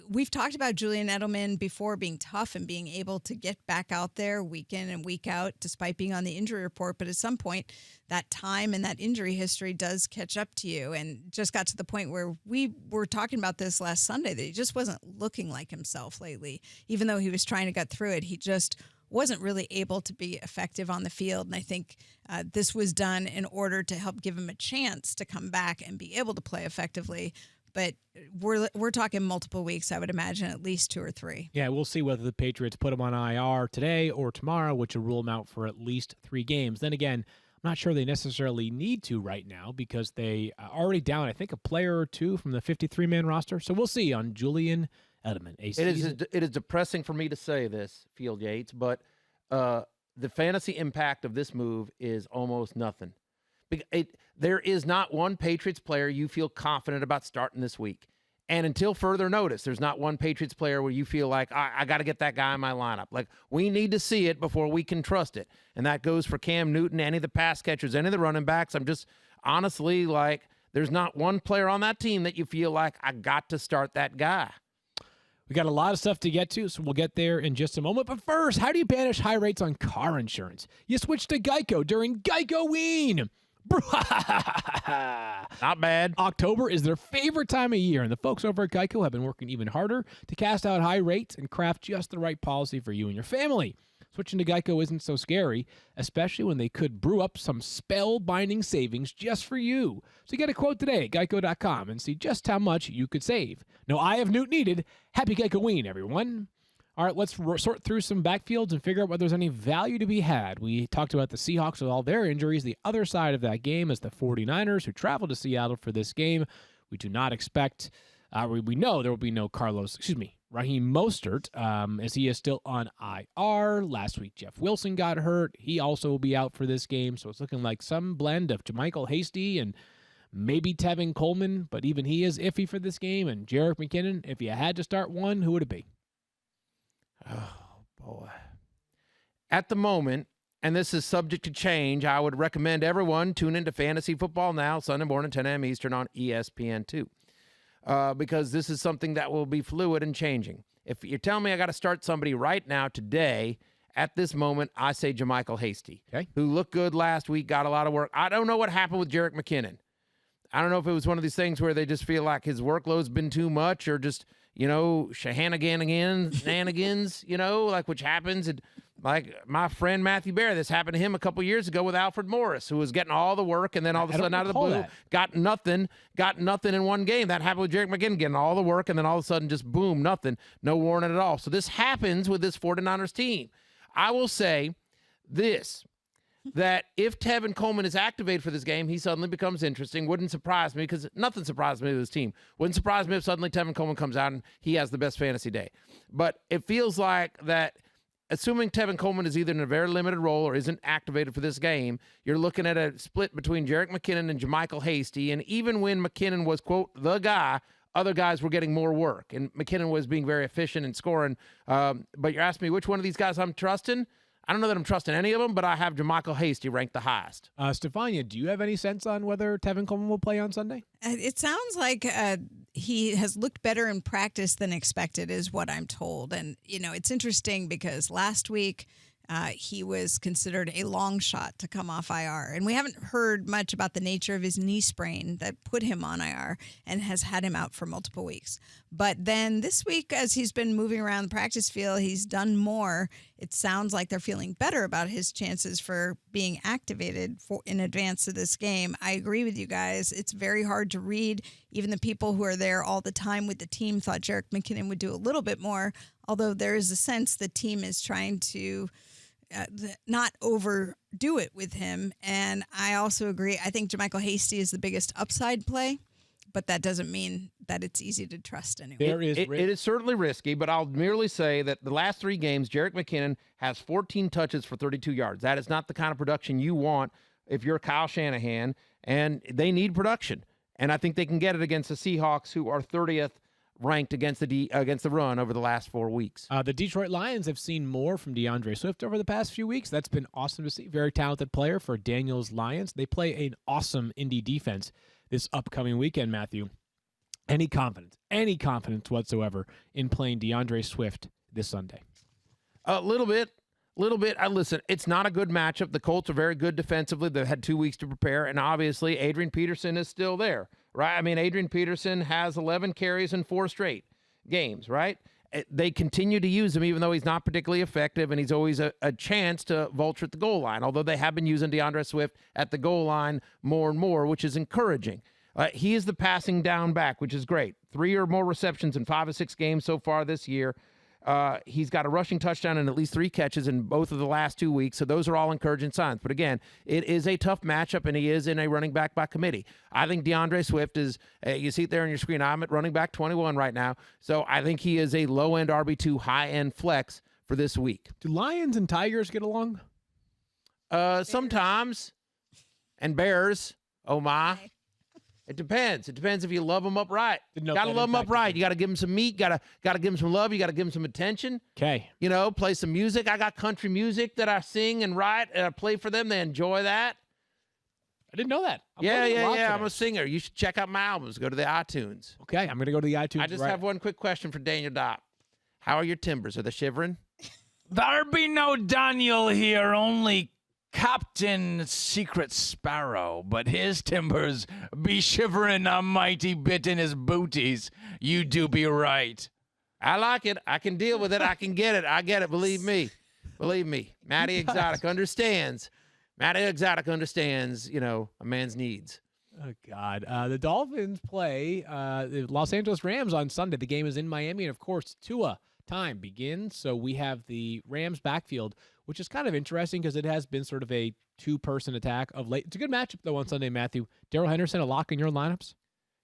we've talked about Julian Edelman before being tough and being able to get back out there week in and week out despite being on the injury report. But at some point, that time and that injury history does catch up to you, and just got to the point where we were talking about this last Sunday, that he just wasn't looking like himself lately. Even though he was trying to get through it, he just wasn't really able to be effective on the field. And I think this was done in order to help give him a chance to come back and be able to play effectively. But we're talking multiple weeks, I would imagine, at least 2 or 3. Yeah, we'll see whether the Patriots put him on IR today or tomorrow, which will rule him out for at least 3 games. Then again, I'm not sure they necessarily need to right now because they are already down, I think, a player or 2 from the 53-man roster. So we'll see on Julian Edelman. It is depressing for me to say this, Field Yates, but the fantasy impact of this move is almost nothing. There is not one Patriots player you feel confident about starting this week. And until further notice, there's not one Patriots player where you feel like, I got to get that guy in my lineup. Like, we need to see it before we can trust it. And that goes for Cam Newton, any of the pass catchers, any of the running backs. I'm just honestly like, there's not one player on that team that you feel like, I got to start that guy. We got a lot of stuff to get to, so we'll get there in just a moment. But first, how do you banish high rates on car insurance? You switch to Geico during Geico-ween. Not bad. October is their favorite time of year, and the folks over at Geico have been working even harder to cast out high rates and craft just the right policy for you and your family. Switching to Geico isn't so scary, especially when they could brew up some spellbinding savings just for you. So get a quote today at geico.com and see just how much you could save. No eye of Newt needed. Happy Geico-ween, everyone. All right, let's sort through some backfields and figure out whether there's any value to be had. We talked about the Seahawks with all their injuries. The other side of that game is the 49ers, who traveled to Seattle for this game. We do not expect, we know there will be no Raheem Mostert, as he is still on IR. Last week, Jeff Wilson got hurt. He also will be out for this game, so it's looking like some blend of JaMychal Hasty and maybe Tevin Coleman, but even he is iffy for this game. And Jerick McKinnon, if you had to start one, who would it be? Oh, boy. At the moment, and this is subject to change, I would recommend everyone tune into Fantasy Football Now, Sunday morning, 10 a.m. Eastern on ESPN2, because this is something that will be fluid and changing. If you're telling me I got to start somebody right now, today, at this moment, I say JaMychal Hasty, who looked good last week, got a lot of work. I don't know what happened with Jerick McKinnon. I don't know if it was one of these things where they just feel like his workload's been too much or just, shenanigans, which happens. And like my friend Matthew Bear, this happened to him a couple years ago with Alfred Morris, who was getting all the work and then all of a sudden out of the blue got nothing in one game. That happened with Jerick McKinnon, getting all the work and then all of a sudden just boom, nothing, no warning at all. So this happens with this 49ers team. I will say this, that if Tevin Coleman is activated for this game, he suddenly becomes interesting. Wouldn't surprise me because nothing surprised me with this team. Wouldn't surprise me if suddenly Tevin Coleman comes out and he has the best fantasy day. But it feels like that, assuming Tevin Coleman is either in a very limited role or isn't activated for this game, you're looking at a split between Jerick McKinnon and JaMychal Hasty. And even when McKinnon was, quote, the guy, other guys were getting more work. And McKinnon was being very efficient in scoring. But you're asking me which one of these guys I'm trusting? I don't know that I'm trusting any of them, but I have JaMychal Hasty ranked the highest. Stephania, do you have any sense on whether Tevin Coleman will play on Sunday? It sounds like he has looked better in practice than expected, is what I'm told. And, it's interesting because last week he was considered a long shot to come off IR. And we haven't heard much about the nature of his knee sprain that put him on IR and has had him out for multiple weeks. But then this week, as he's been moving around the practice field, he's done more. It sounds like they're feeling better about his chances for being activated in advance of this game. I agree with you guys. It's very hard to read. Even the people who are there all the time with the team thought Jerick McKinnon would do a little bit more, although there is a sense the team is trying to not overdo it with him. And I also agree. I think JaMychal Hasty is the biggest upside play, but that doesn't mean that it's easy to trust anyway. It is certainly risky, but I'll merely say that the last 3 games, Jerick McKinnon has 14 touches for 32 yards. That is not the kind of production you want if you're Kyle Shanahan, and they need production. And I think they can get it against the Seahawks, who are 30th ranked against the run over the last 4 weeks. The Detroit Lions have seen more from DeAndre Swift over the past few weeks. That's been awesome to see. Very talented player for Daniel's Lions. They play an awesome Indy defense this upcoming weekend, Matthew. Any confidence whatsoever in playing DeAndre Swift this Sunday? A little bit. Listen, it's not a good matchup. The Colts are very good defensively. They've had 2 weeks to prepare, and obviously Adrian Peterson is still there, right? I mean, Adrian Peterson has 11 carries in 4 straight games, right? They continue to use him even though he's not particularly effective, and he's always a chance to vulture at the goal line, although they have been using DeAndre Swift at the goal line more and more, which is encouraging. He is the passing down back, which is great. 3 or more receptions in 5 or 6 games so far this year. He's got a rushing touchdown and at least 3 catches in both of the last 2 weeks, so those are all encouraging signs. But again, it is a tough matchup, and he is in a running back by committee. I think DeAndre Swift is, you see it there on your screen, I'm at running back 21 right now, so I think he is a low-end RB2, high-end flex for this week. Do Lions and Tigers get along? Sometimes. And Bears, oh my. It depends. It depends if you love them upright. Got to love them upright. You got to give them some meat. Got to give them some love. You got to give them some attention. Okay. You know, play some music. I got country music that I sing and write and I play for them. They enjoy that. I didn't know that. Yeah. I'm a singer. You should check out my albums. Go to the iTunes. Okay, I'm going to go to the iTunes. I just have one quick question for Daniel Dopp. How are your timbers? Are they shivering? There be no Daniel here, only Captain Secret Sparrow, but his timbers be shivering a mighty bit in his booties. You do be right. I like it. I can deal with it. I can get it. I get it. Believe me. Matty Exotic understands. You know, a man's needs. Oh, God. The Dolphins play the Los Angeles Rams on Sunday. The game is in Miami, and, of course, Tua time begins. So we have the Rams backfield, which is kind of interesting because it has been sort of a 2-person attack of late. It's a good matchup, though, on Sunday, Matthew. Darrell Henderson, a lock in your lineups?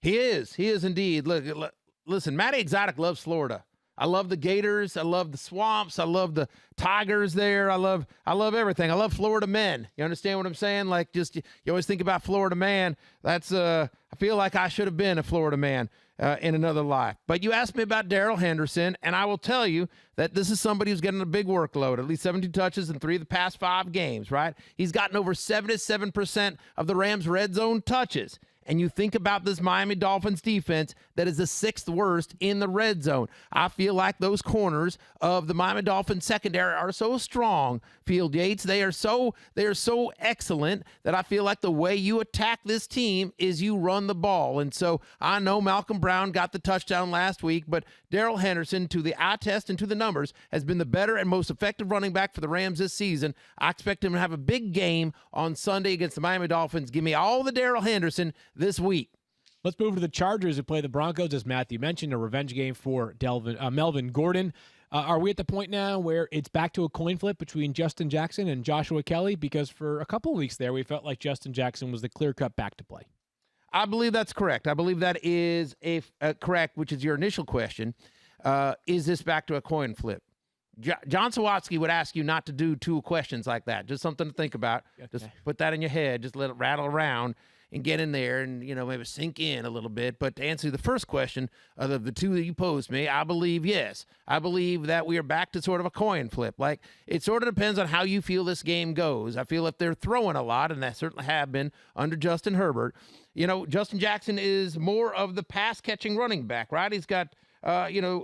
He is indeed. Look, listen, Matty Exotic loves Florida. I love the Gators. I love the swamps. I love the Tigers there. I love everything. I love Florida men. You understand what I'm saying? Like, just you always think about Florida man. That's I feel like I should have been a Florida man in another life. But you asked me about Darrell Henderson, and I will tell you that this is somebody who's getting a big workload, at least 72 touches in 3 of the past 5 games, right? He's gotten over 77% of the Rams' red zone touches. And you think about this Miami Dolphins defense that is the 6th worst in the red zone. I feel like those corners of the Miami Dolphins secondary are so strong. Field Yates, they are so excellent that I feel like the way you attack this team is you run the ball. And so I know Malcolm Brown got the touchdown last week, but Darrell Henderson, to the eye test and to the numbers, has been the better and most effective running back for the Rams this season. I expect him to have a big game on Sunday against the Miami Dolphins. Give me all the Darrell Henderson this week. Let's move to the Chargers who play the Broncos, as Matthew mentioned, a revenge game for Melvin Gordon. Are we at the point now where it's back to a coin flip between Justin Jackson and Joshua Kelly? Because for a couple of weeks there, we felt like Justin Jackson was the clear-cut back to play. I believe that's correct. I believe that is correct, which is your initial question. Is this back to a coin flip? John Sawatsky would ask you not to do 2 questions like that. Just something to think about. Okay. Just put that in your head. Just let it rattle around and get in there and, maybe sink in a little bit. But to answer the first question of the 2 that you posed me, I believe yes. I believe that we are back to sort of a coin flip. Like, it sort of depends on how you feel this game goes. I feel if they're throwing a lot, and they certainly have been under Justin Herbert, Justin Jackson is more of the pass-catching running back, right? He's got,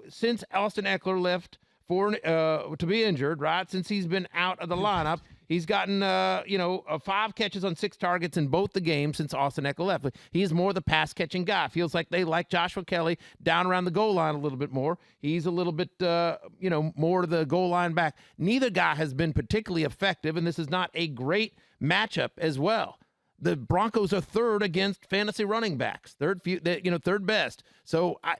since Austin Eckler left to be injured, right, since he's been out of the lineup, he's gotten, 5 catches on 6 targets in both the games since Austin Eckler left. He's more the pass-catching guy. Feels like they like Joshua Kelly down around the goal line a little bit more. He's a little bit, more the goal line back. Neither guy has been particularly effective, and this is not a great matchup as well. The Broncos are 3rd against fantasy running backs, 3rd best. So, I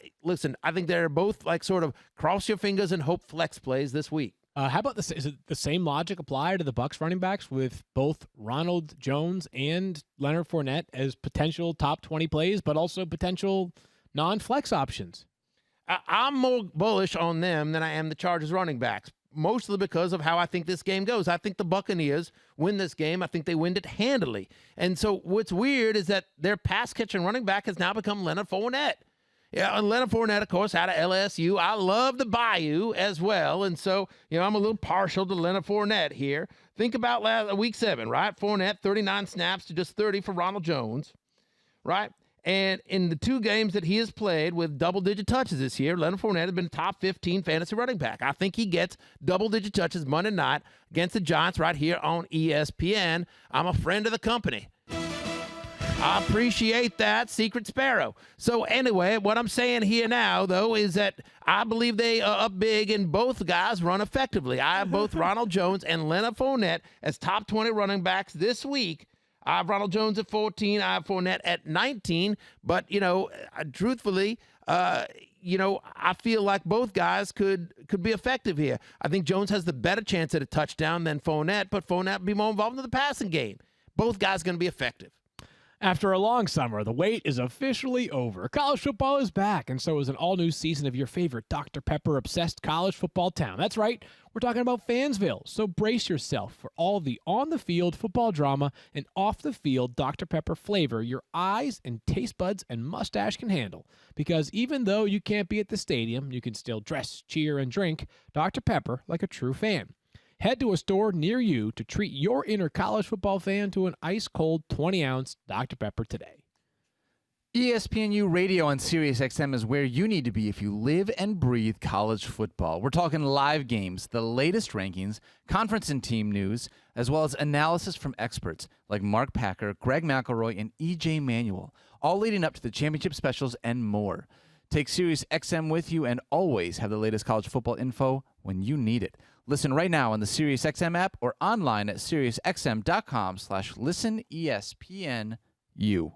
think they're both like sort of cross your fingers and hope flex plays this week. How about this? Is it the same logic apply to the Bucs running backs with both Ronald Jones and Leonard Fournette as potential top 20 plays, but also potential non-flex options? I'm more bullish on them than I am the Chargers running backs, mostly because of how I think this game goes. I think the Buccaneers win this game. I think they win it handily. And so what's weird is that their pass-catching running back has now become Leonard Fournette. Yeah, and Leonard Fournette, of course, out of LSU. I love the Bayou as well. And so, I'm a little partial to Leonard Fournette here. Think about week 7, right? Fournette, 39 snaps to just 30 for Ronald Jones, right? And in the 2 games that he has played with double-digit touches this year, Leonard Fournette has been top 15 fantasy running back. I think he gets double-digit touches Monday night against the Giants right here on ESPN. I'm a friend of the company. I appreciate that, Secret Sparrow. So anyway, what I'm saying here now, though, is that I believe they are up big and both guys run effectively. I have both Ronald Jones and Leonard Fournette as top 20 running backs this week. I have Ronald Jones at 14. I have Fournette at 19. But, truthfully, I feel like both guys could be effective here. I think Jones has the better chance at a touchdown than Fournette, but Fournette will be more involved in the passing game. Both guys are going to be effective. After a long summer, the wait is officially over. College football is back, and so is an all-new season of your favorite Dr. Pepper-obsessed college football town. That's right, we're talking about Fansville. So brace yourself for all the on-the-field football drama and off-the-field Dr. Pepper flavor your eyes and taste buds and mustache can handle. Because even though you can't be at the stadium, you can still dress, cheer, and drink Dr. Pepper like a true fan. Head to a store near you to treat your inner college football fan to an ice-cold 20-ounce Dr. Pepper today. ESPNU Radio on SiriusXM is where you need to be if you live and breathe college football. We're talking live games, the latest rankings, conference and team news, as well as analysis from experts like Mark Packer, Greg McElroy, and EJ Manuel, all leading up to the championship specials and more. Take SiriusXM with you and always have the latest college football info when you need it. Listen right now on the SiriusXM app or online at SiriusXM.com/listenespnu.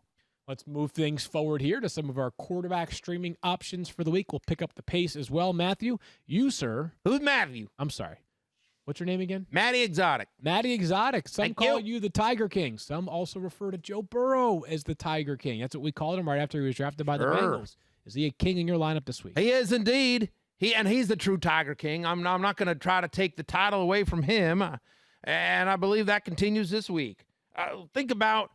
Let's move things forward here to some of our quarterback streaming options for the week. We'll pick up the pace as well. Matthew, you, sir. Who's Matthew? I'm sorry. What's your name again? Matty Exotic. Matty Exotic. Some Thank call you the Tiger King. Some also refer to Joe Burrow as the Tiger King. That's what we called him right after he was drafted by the Bengals. Is he a king in your lineup this week? He is indeed. He's the true Tiger King. I'm not going to try to take the title away from him, and I believe that continues this week. Think about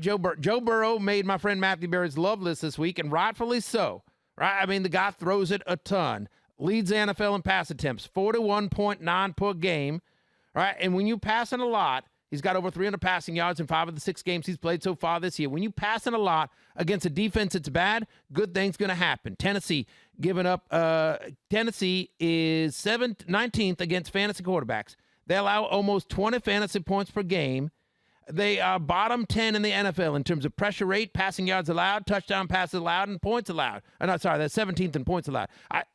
Joe Burrow. Joe Burrow made my friend Matthew Berry's love list this week, and rightfully so. Right? I mean, the guy throws it a ton. Leads the NFL in pass attempts, 41.9 per game. Right? And when you pass in a lot, he's got over 300 passing yards in 5 of the 6 games he's played so far this year. When you pass in a lot against a defense that's bad, good things going to happen. Tennessee giving up. Tennessee is 19th against fantasy quarterbacks. They allow almost 20 fantasy points per game. They are bottom 10 in the NFL in terms of pressure rate, passing yards allowed, touchdown passes allowed, and points allowed. They're 17th in points allowed.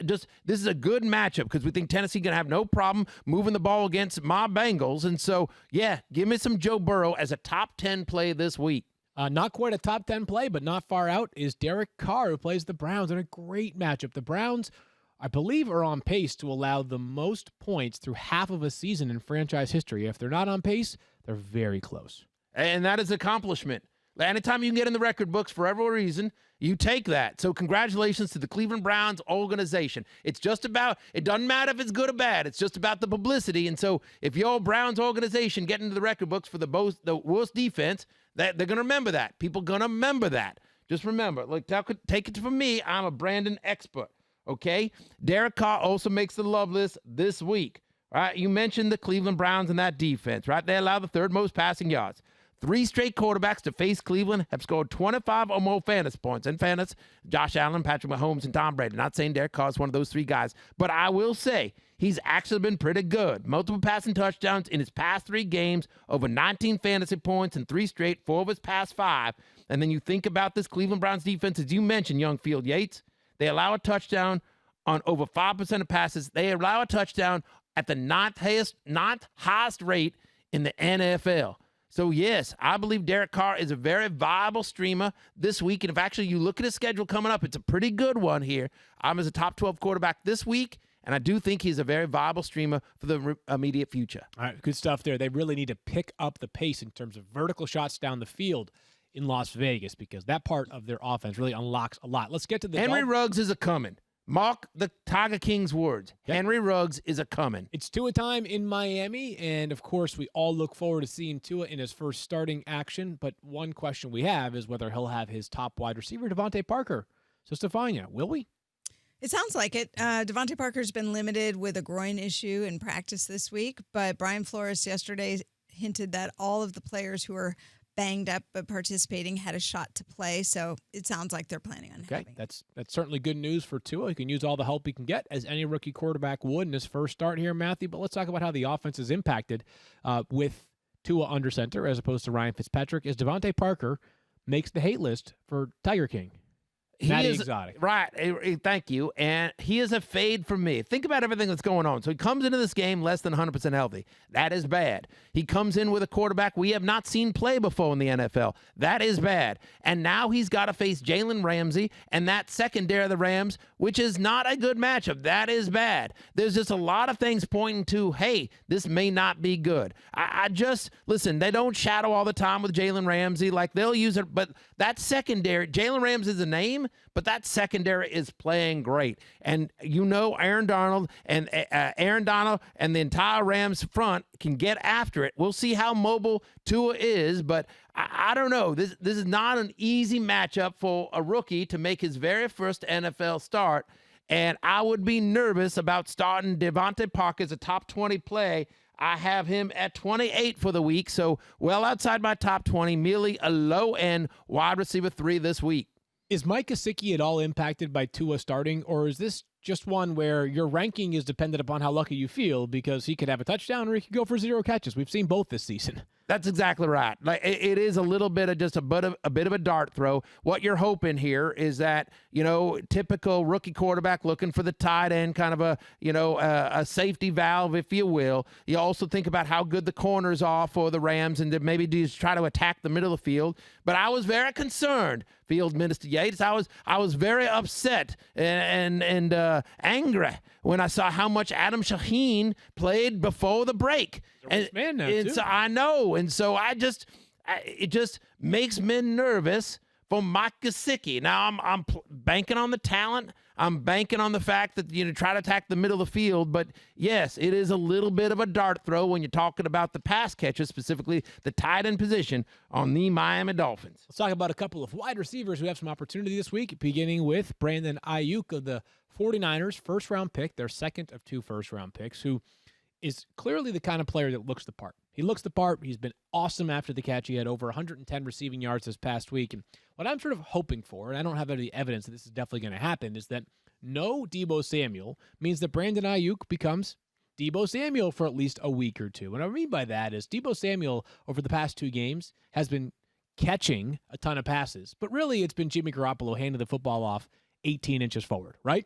This is a good matchup because we think Tennessee going to have no problem moving the ball against my Bengals. And so, yeah, give me some Joe Burrow as a top 10 play this week. Not quite a top 10 play, but not far out is Derek Carr, who plays the Browns in a great matchup. The Browns, I believe, are on pace to allow the most points through half of a season in franchise history. If they're not on pace, they're very close. And that is an accomplishment. Anytime you can get in the record books for every reason, you take that. So congratulations to the Cleveland Browns organization. It doesn't matter if it's good or bad. It's just about the publicity. And so if your Browns organization get into the record books for the worst defense, they're going to remember that. People going to remember that. Just remember, look, take it from me. I'm a Brandon expert, okay? Derek Carr also makes the love list this week. Right? You mentioned the Cleveland Browns and that defense, right? They allow the 3rd most passing yards. 3 straight quarterbacks to face Cleveland have scored 25 or more fantasy points. In fairness, Josh Allen, Patrick Mahomes, and Tom Brady. Not saying Derek Carr is one of those 3 guys, but I will say he's actually been pretty good. Multiple passing touchdowns in his past 3 games, over 19 fantasy points in 3 straight, 4 of his past 5. And then you think about this Cleveland Browns defense, as you mentioned, young Field Yates. They allow a touchdown on over 5% of passes. They allow a touchdown at the ninth highest rate in the NFL. So, yes, I believe Derek Carr is a very viable streamer this week. And if actually you look at his schedule coming up, it's a pretty good one here. I'm as a top 12 quarterback this week, and I do think he's a very viable streamer for the immediate future. All right, good stuff there. They really need to pick up the pace in terms of vertical shots down the field in Las Vegas because that part of their offense really unlocks a lot. Let's get to the Henry Ruggs is a coming. Mark the Tiger King's words. Okay. Henry Ruggs is a coming. It's Tua time in Miami, and of course, we all look forward to seeing Tua in his first starting action. But one question we have is whether he'll have his top wide receiver, Devontae Parker. So, Stephania, will we? It sounds like it. Devontae Parker's been limited with a groin issue in practice this week, but Brian Flores yesterday hinted that all of the players who are banged up but participating had a shot to play, so it sounds like they're planning on having. That's certainly good news for Tua. He can use all the help he can get, as any rookie quarterback would in his first start here, Matthew. But let's talk about how the offense is impacted with Tua under center as opposed to Ryan Fitzpatrick, as Devontae Parker makes the hate list for Tiger King. Matty Exotic. Right. Thank you. And he is a fade for me. Think about everything that's going on. So he comes into this game less than 100% healthy. That is bad. He comes in with a quarterback we have not seen play before in the NFL. That is bad. And now he's got to face Jalen Ramsey and that secondary of the Rams, which is not a good matchup. That is bad. There's just a lot of things pointing to, hey, this may not be good. I just, listen, they don't shadow all the time with Jalen Ramsey. Like, they'll use it, but that secondary, Jalen Ramsey is a name, but that secondary is playing great. And Aaron Donald and the entire Rams front can get after it. We'll see how mobile Tua is, but I don't know. This is not an easy matchup for a rookie to make his very first NFL start. And I would be nervous about starting Devontae Parker as a top 20 play. I have him at 28 for the week, so well outside my top 20, merely a low-end wide receiver 3 this week. Is Mike Gesicki at all impacted by Tua starting, or is this just one where your ranking is dependent upon how lucky you feel because he could have a touchdown or he could go for 0 catches? We've seen both this season. That's exactly right. Like, it is a little bit of just a bit of a dart throw. What you're hoping here is that, typical rookie quarterback looking for the tight end, kind of a safety valve, if you will. You also think about how good the corners are for the Rams and to maybe just try to attack the middle of the field. But I was very concerned, Field Minister Yates. I was very upset and angry when I saw how much Adam Shaheen played before the break. And man now, too. So I know, and so it just makes men nervous for Mike Gesicki. Now I'm banking on the talent. I'm banking on the fact that try to attack the middle of the field. But yes, it is a little bit of a dart throw when you're talking about the pass catchers, specifically the tight end position on the Miami Dolphins. Let's talk about a couple of wide receivers who have some opportunity this week, beginning with Brandon Ayuk of the 49ers, first-round pick, their second of 2 first-round picks, who is clearly the kind of player that looks the part. He looks the part. He's been awesome after the catch. He had over 110 receiving yards this past week. And what I'm sort of hoping for, and I don't have any evidence that this is definitely going to happen, is that no Deebo Samuel means that Brandon Ayuk becomes Deebo Samuel for at least a week or two. And what I mean by that is Deebo Samuel, over the past 2 games, has been catching a ton of passes. But really, it's been Jimmy Garoppolo handing the football off 18 inches forward, right?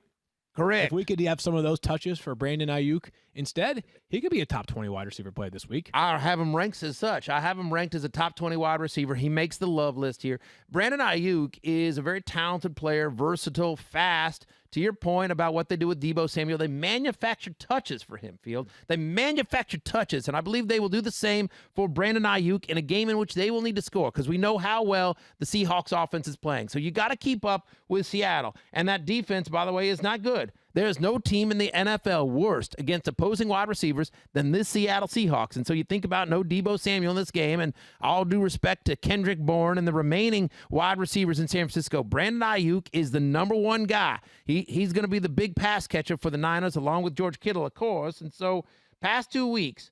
Correct. If we could have some of those touches for Brandon Ayuk instead, he could be a top 20 wide receiver play this week. I have him ranked as such. I have him ranked as a top 20 wide receiver. He makes the love list here. Brandon Ayuk is a very talented player, versatile, fast. To your point about what they do with Deebo Samuel, they manufacture touches for him, Field. They manufacture touches, and I believe they will do the same for Brandon Ayuk in a game in which they will need to score because we know how well the Seahawks offense is playing. So you got to keep up with Seattle. And that defense, by the way, is not good. There is no team in the NFL worse against opposing wide receivers than this Seattle Seahawks. And so you think about no Deebo Samuel in this game, and all due respect to Kendrick Bourne and the remaining wide receivers in San Francisco, Brandon Ayuk is the number 1 guy. He's going to be the big pass catcher for the Niners, along with George Kittle, of course. And so past two weeks,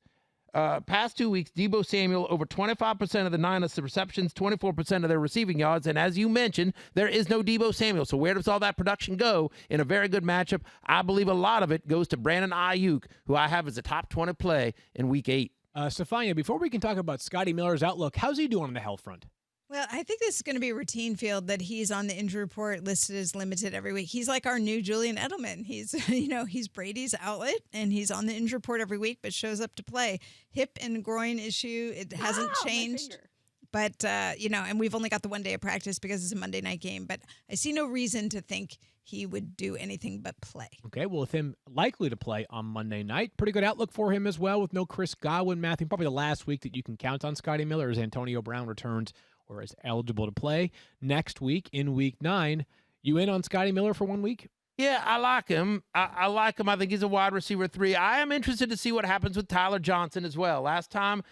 Deebo Samuel, over 25% of the Niners' receptions, 24% of their receiving yards. And as you mentioned, there is no Deebo Samuel. So where does all that production go in a very good matchup? I believe a lot of it goes to Brandon Ayuk, who I have as a top 20 play in Week 8. Stephania, before we can talk about Scotty Miller's outlook, how's he doing on the health front? Well, I think this is going to be a routine, Field, that he's on the injury report listed as limited every week. He's like our new Julian Edelman. He's, he's Brady's outlet, and he's on the injury report every week, but shows up to play. Hip and groin issue, it hasn't changed. But, and we've only got the 1 day of practice because it's a Monday night game. But I see no reason to think he would do anything but play. Okay, well, with him likely to play on Monday night, pretty good outlook for him as well with no Chris Godwin. Matthew, probably the last week that you can count on Scotty Miller as Antonio Brown returns or is eligible to play. Next week, in Week 9, you in on Scotty Miller for 1 week? Yeah, I like him. I like him. I think he's a wide receiver 3. I am interested to see what happens with Tyler Johnson as well. Last time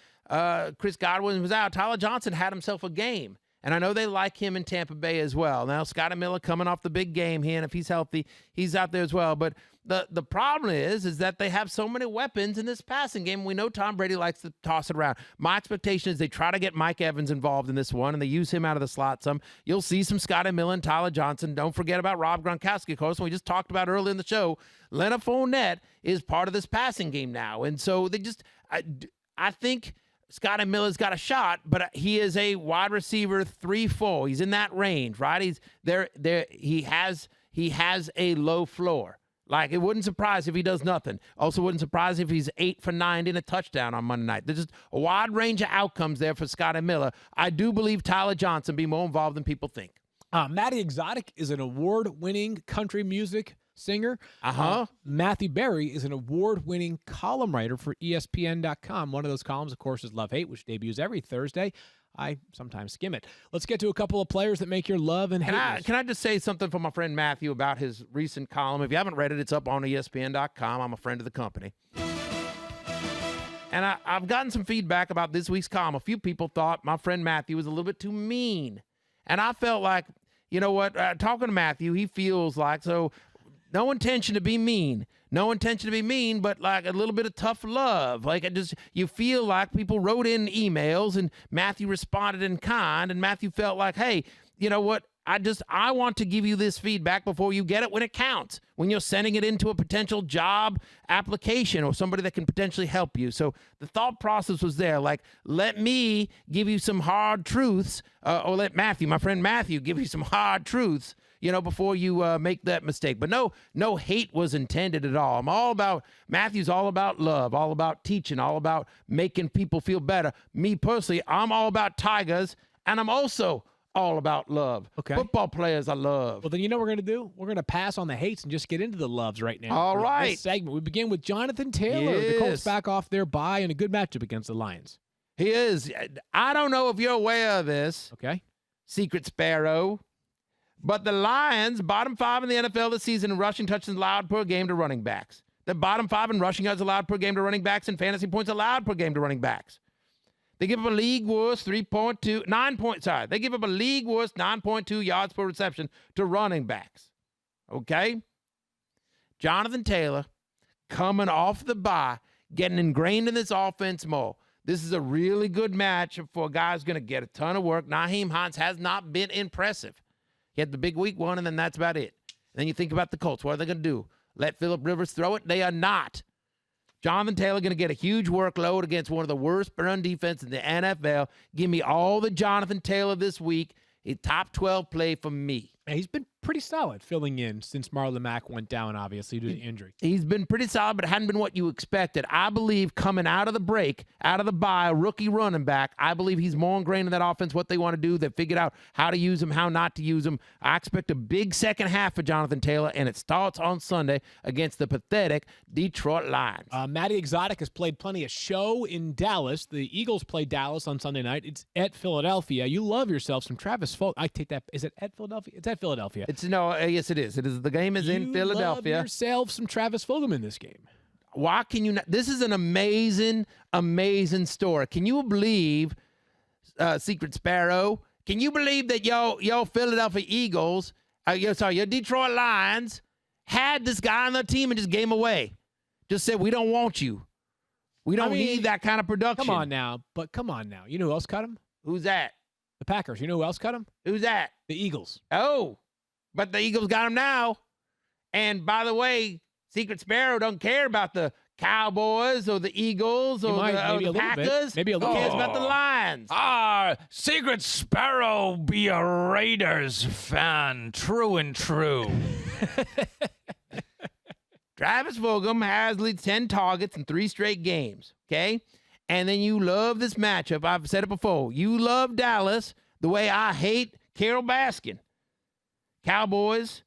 Chris Godwin was out, Tyler Johnson had himself a game. And I know they like him in Tampa Bay as well. Now, Scotty Miller coming off the big game here, and if he's healthy, he's out there as well. But the problem is that they have so many weapons in this passing game. We know Tom Brady likes to toss it around. My expectation is they try to get Mike Evans involved in this one, and they use him out of the slot some. You'll see some Scotty Miller and Tyler Johnson. Don't forget about Rob Gronkowski, of course. We just talked about earlier in the show. Leonard Fournette is part of this passing game now. And so they just I think Scotty Miller's got a shot, but he is a wide receiver 3-4. He's in that range, right? He's there. He has a low floor. Like, it wouldn't surprise if he does nothing. Also wouldn't surprise if he's 8 for 9 in a touchdown on Monday night. There's just a wide range of outcomes there for Scotty Miller. I do believe Tyler Johnson be more involved than people think. Matty Exotic is an award-winning country music singer. Uh-huh. Matthew Berry is an award-winning column writer for ESPN.com. One of those columns, of course, is Love Hate, which debuts every Thursday. I sometimes skim it. Let's get to a couple of players that make your love and hate. Can I just say something for my friend Matthew about his recent column? If you haven't read it, it's up on ESPN.com. I'm a friend of the company. And I've gotten some feedback about this week's column. A few people thought my friend Matthew was a little bit too mean. And I felt like, you know what, talking to Matthew, he feels like, so no intention to be mean. No intention to be mean, but like a little bit of tough love. Like, you feel like people wrote in emails and Matthew responded in kind, and Matthew felt like, hey, you know what? I want to give you this feedback before you get it when it counts, when you're sending it into a potential job application or somebody that can potentially help you. So the thought process was there, like, let me give you some hard truths, or let Matthew, my friend Matthew, give you some hard truths, before you make that mistake. But no hate was intended at all. Matthew's all about love, all about teaching, all about making people feel better. Me personally, I'm all about Tigers, and I'm also all about love. Okay. Football players I love. Well, then you know what we're going to do? We're going to pass on the hates and just get into the loves right now. All for right. This segment. We begin with Jonathan Taylor. The Colts back off their bye in a good matchup against the Lions. He is. I don't know if you're aware of this. Okay. Secret Sparrow. But the Lions, bottom 5 in the NFL this season in rushing touchdowns allowed per game to running backs. The bottom 5 in rushing yards allowed per game to running backs and fantasy points allowed per game to running backs. They give up a league worst They give up a league worst 9.2 yards per reception to running backs. Okay? Jonathan Taylor coming off the bye, getting ingrained in this offense more. This is a really good match for a guy who's going to get a ton of work. Naheem Hines has not been impressive. He had the big week 1, and then that's about it. And then you think about the Colts. What are they going to do? Let Phillip Rivers throw it? They are not. Jonathan Taylor going to get a huge workload against one of the worst run defense in the NFL. Give me all the Jonathan Taylor this week. A top 12 play for me. He's been pretty solid filling in since Marlon Mack went down, obviously, due to injury. He's been pretty solid, but it hadn't been what you expected. I believe coming out of the break, out of the bye, a rookie running back, I believe he's more ingrained in that offense, what they want to do. They've figured out how to use him, how not to use him. I expect a big second half for Jonathan Taylor, and it starts on Sunday against the pathetic Detroit Lions. Matty Exotic has played plenty of show in Dallas. The Eagles play Dallas on Sunday night. It's at Philadelphia. You love yourself some Travis Fulgham. I take that. Is it at Philadelphia? It's at Philadelphia. Yes, it is. It is. The game is in Philadelphia. Love yourself some Travis Fulgham in this game. Why can you not? This is an amazing, amazing story. Can you believe, Secret Sparrow? Can you believe that your Philadelphia Eagles, your Detroit Lions, had this guy on their team and just gave him away? Just said, we don't want you. We don't need that kind of production. Come on now. You know who else cut him? Who's that? The Packers. You know who else cut him? Who's that? The Eagles. Oh, but the Eagles got him now. And by the way, Secret Sparrow don't care about the Cowboys or the Eagles or the Packers. Maybe a little bit. He cares bit. about the Lions. Secret Sparrow be a Raiders fan. True and true. Travis Fulgham has lead 10 targets in 3 straight games, okay? And then you love this matchup. I've said it before. You love Dallas the way I hate Carol Baskin. Cowboys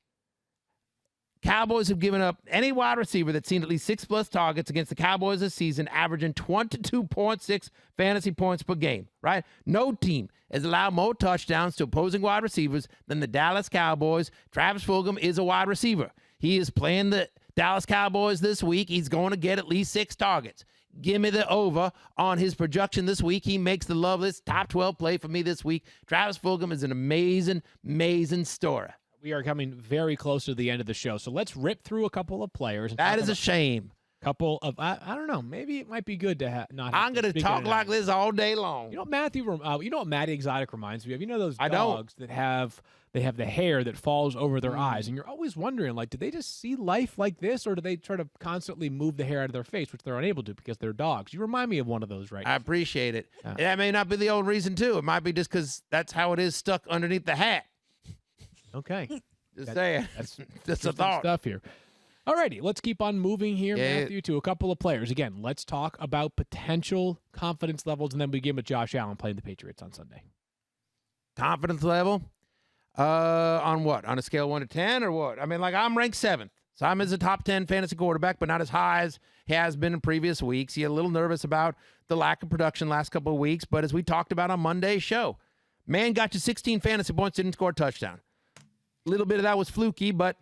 Cowboys have given up any wide receiver that's seen at least 6+ targets against the Cowboys this season, averaging 22.6 fantasy points per game, right? No team has allowed more touchdowns to opposing wide receivers than the Dallas Cowboys. Travis Fulgham is a wide receiver. He is playing the Dallas Cowboys this week. He's going to get at least 6 targets. Give me the over on his projection this week. He makes the love list, top 12 play for me this week. Travis Fulgham is an amazing, amazing story. We are coming very close to the end of the show, so let's rip through a couple of players. That is a shame. Couple of I don't know. Maybe it might be good to not. I'm going to talk like this all day long. You know, you know what Matty Exotic reminds me of? You know those I dogs that have the hair that falls over their eyes, and you're always wondering, like, do they just see life like this, or do they try to constantly move the hair out of their face, which they're unable to because they're dogs? You remind me of one of those right now. I appreciate it. Yeah. That may not be the old reason, too. It might be just because that's how it is stuck underneath the hat. Okay. Just saying. That's a thought. Stuff here. Alrighty, let's keep on moving here, Matthew, to a couple of players. Again, let's talk about potential confidence levels, and then we begin with Josh Allen playing the Patriots on Sunday. Confidence level? On what? On a scale of 1 to 10 or what? I mean, like, I'm ranked 7th. So I'm as a top 10 fantasy quarterback, but not as high as he has been in previous weeks. He a little nervous about the lack of production last couple of weeks, but as we talked about on Monday's show, man got you 16 fantasy points, didn't score a touchdown. A little bit of that was fluky, but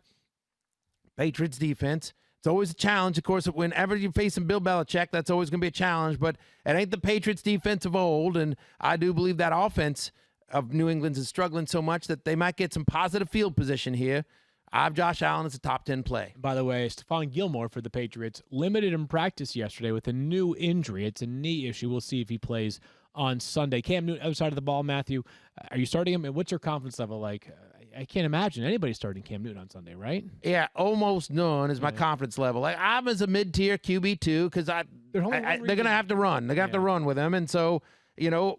Patriots defense, it's always a challenge. Of course, whenever you're facing Bill Belichick, that's always going to be a challenge, but it ain't the Patriots defense of old, and I do believe that offense of New England's is struggling so much that they might get some positive field position here. I have Josh Allen as a top 10 play. By the way, Stephon Gilmore for the Patriots limited in practice yesterday with a new injury. It's a knee issue. We'll see if he plays on Sunday. Cam Newton outside of the ball, Matthew. Are you starting him? And what's your confidence level like? I can't imagine anybody starting Cam Newton on Sunday, right? Yeah, almost none is my confidence level. Like, I'm as a mid-tier QB2 because they're going to have to run. They're going to have to run with him. And so,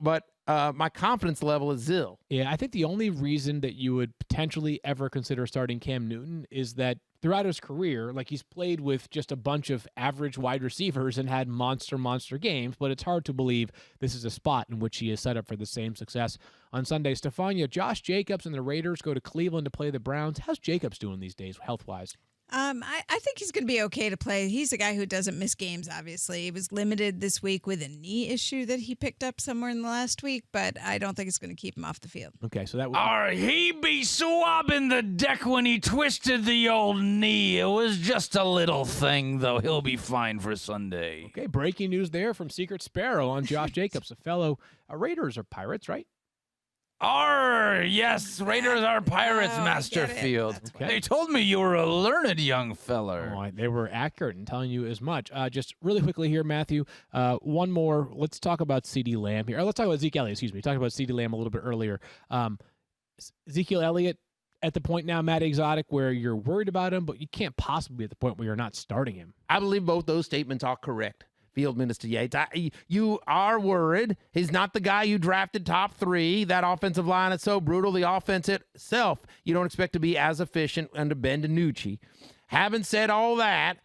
but my confidence level is zil. Yeah, I think the only reason that you would potentially ever consider starting Cam Newton is that throughout his career, like, he's played with just a bunch of average wide receivers and had monster games, but it's hard to believe this is a spot in which he is set up for the same success on Sunday. Stephania, Josh Jacobs and the Raiders go to Cleveland to play the Browns. How's Jacobs doing these days health-wise? I think he's going to be okay to play. He's a guy who doesn't miss games, obviously. He was limited this week with a knee issue that he picked up somewhere in the last week, but I don't think it's going to keep him off the field. Okay, so that would... he be swabbing the deck when he twisted the old knee. It was just a little thing, though. He'll be fine for Sunday. Okay, breaking news there from Secret Sparrow on Josh Jacobs, a fellow Raiders or Pirates, right? Yes, Raiders are Pirates, Masterfield. Okay. They told me you were a learned young feller. Oh, they were accurate in telling you as much. Just really quickly here, Matthew, one more. Let's talk about CeeDee Lamb here. Or let's talk about Zeke Elliott, excuse me. We talked about CeeDee Lamb a little bit earlier. Ezekiel Elliott at the point now, Matt Exotic, where you're worried about him, but you can't possibly be at the point where you're not starting him. I believe both those statements are correct. Field Minister Yates. You are worried. He's not the guy you drafted top 3. That offensive line is so brutal. The offense itself, you don't expect to be as efficient under Ben DiNucci. Having said all that,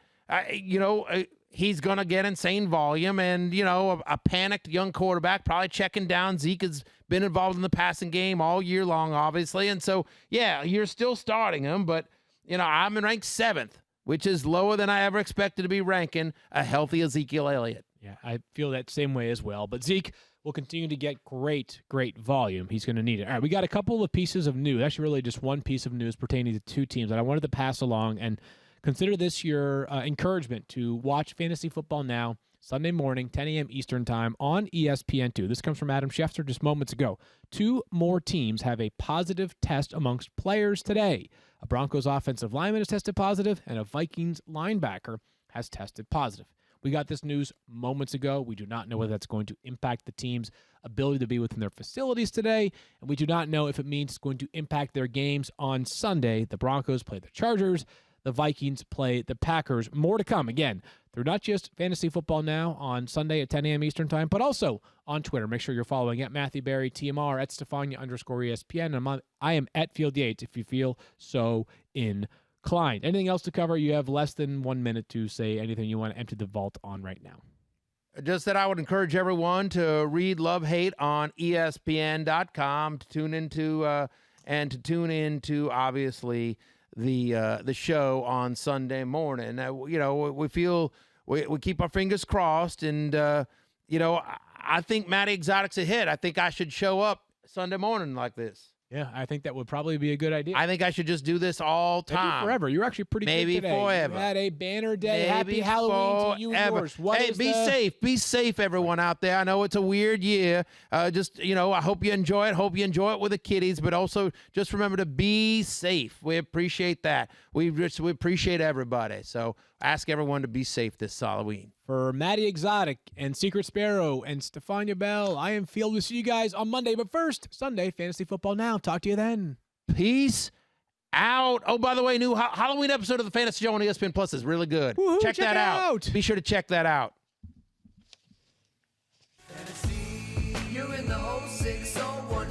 he's going to get insane volume and, a panicked young quarterback probably checking down. Zeke has been involved in the passing game all year long, obviously. And so, yeah, you're still starting him, but, I'm in ranked 7th. Which is lower than I ever expected to be ranking a healthy Ezekiel Elliott. Yeah, I feel that same way as well. But Zeke will continue to get great volume. He's going to need it. All right, we got a couple of pieces of news, actually really just one piece of news pertaining to 2 teams that I wanted to pass along, and consider this your encouragement to watch Fantasy Football Now, Sunday morning, 10 a.m. Eastern Time on ESPN2. This comes from Adam Schefter just moments ago. 2 more teams have a positive test amongst players today. A Broncos offensive lineman has tested positive, and a Vikings linebacker has tested positive. We got this news moments ago. We do not know whether that's going to impact the team's ability to be within their facilities today, and we do not know if it means it's going to impact their games on Sunday. The Broncos play the Chargers. The Vikings play the Packers. More to come. Again, through not just Fantasy Football Now on Sunday at 10 a.m. Eastern Time, but also on Twitter. Make sure you're following at Matthew Berry, TMR, at Stephania_ESPN. And I am at Field Yates if you feel so inclined. Anything else to cover? You have less than 1 minute to say anything you want to empty the vault on right now. Just that I would encourage everyone to read Love Hate on ESPN.com, to tune into obviously the show on Sunday morning. You know, we feel we keep our fingers crossed, and you know, I think Matty Exotic's a hit. I think I should show up Sunday morning like this. Yeah, I think that would probably be a good idea. I think I should just do this all time. Maybe forever. You're actually pretty Maybe good today. forever. You had a banner day. Maybe Happy Halloween to you and forever. yours. Hey, be safe. Be safe, everyone out there. I know it's a weird year. Just, you know, I hope you enjoy it. Hope you enjoy it with the kiddies, but also just remember to be safe. We appreciate that. We appreciate everybody. So ask everyone to be safe this Halloween. For Matty Exotic and Secret Sparrow and Stephania Bell, I am Field. We'll see you guys on Monday. But first, Sunday, Fantasy Football Now. Talk to you then. Peace out. Oh, by the way, new Halloween episode of the Fantasy Show on ESPN Plus is really good. Woo-hoo, check that out. Be sure to check that out. Fantasy, you're in the 0601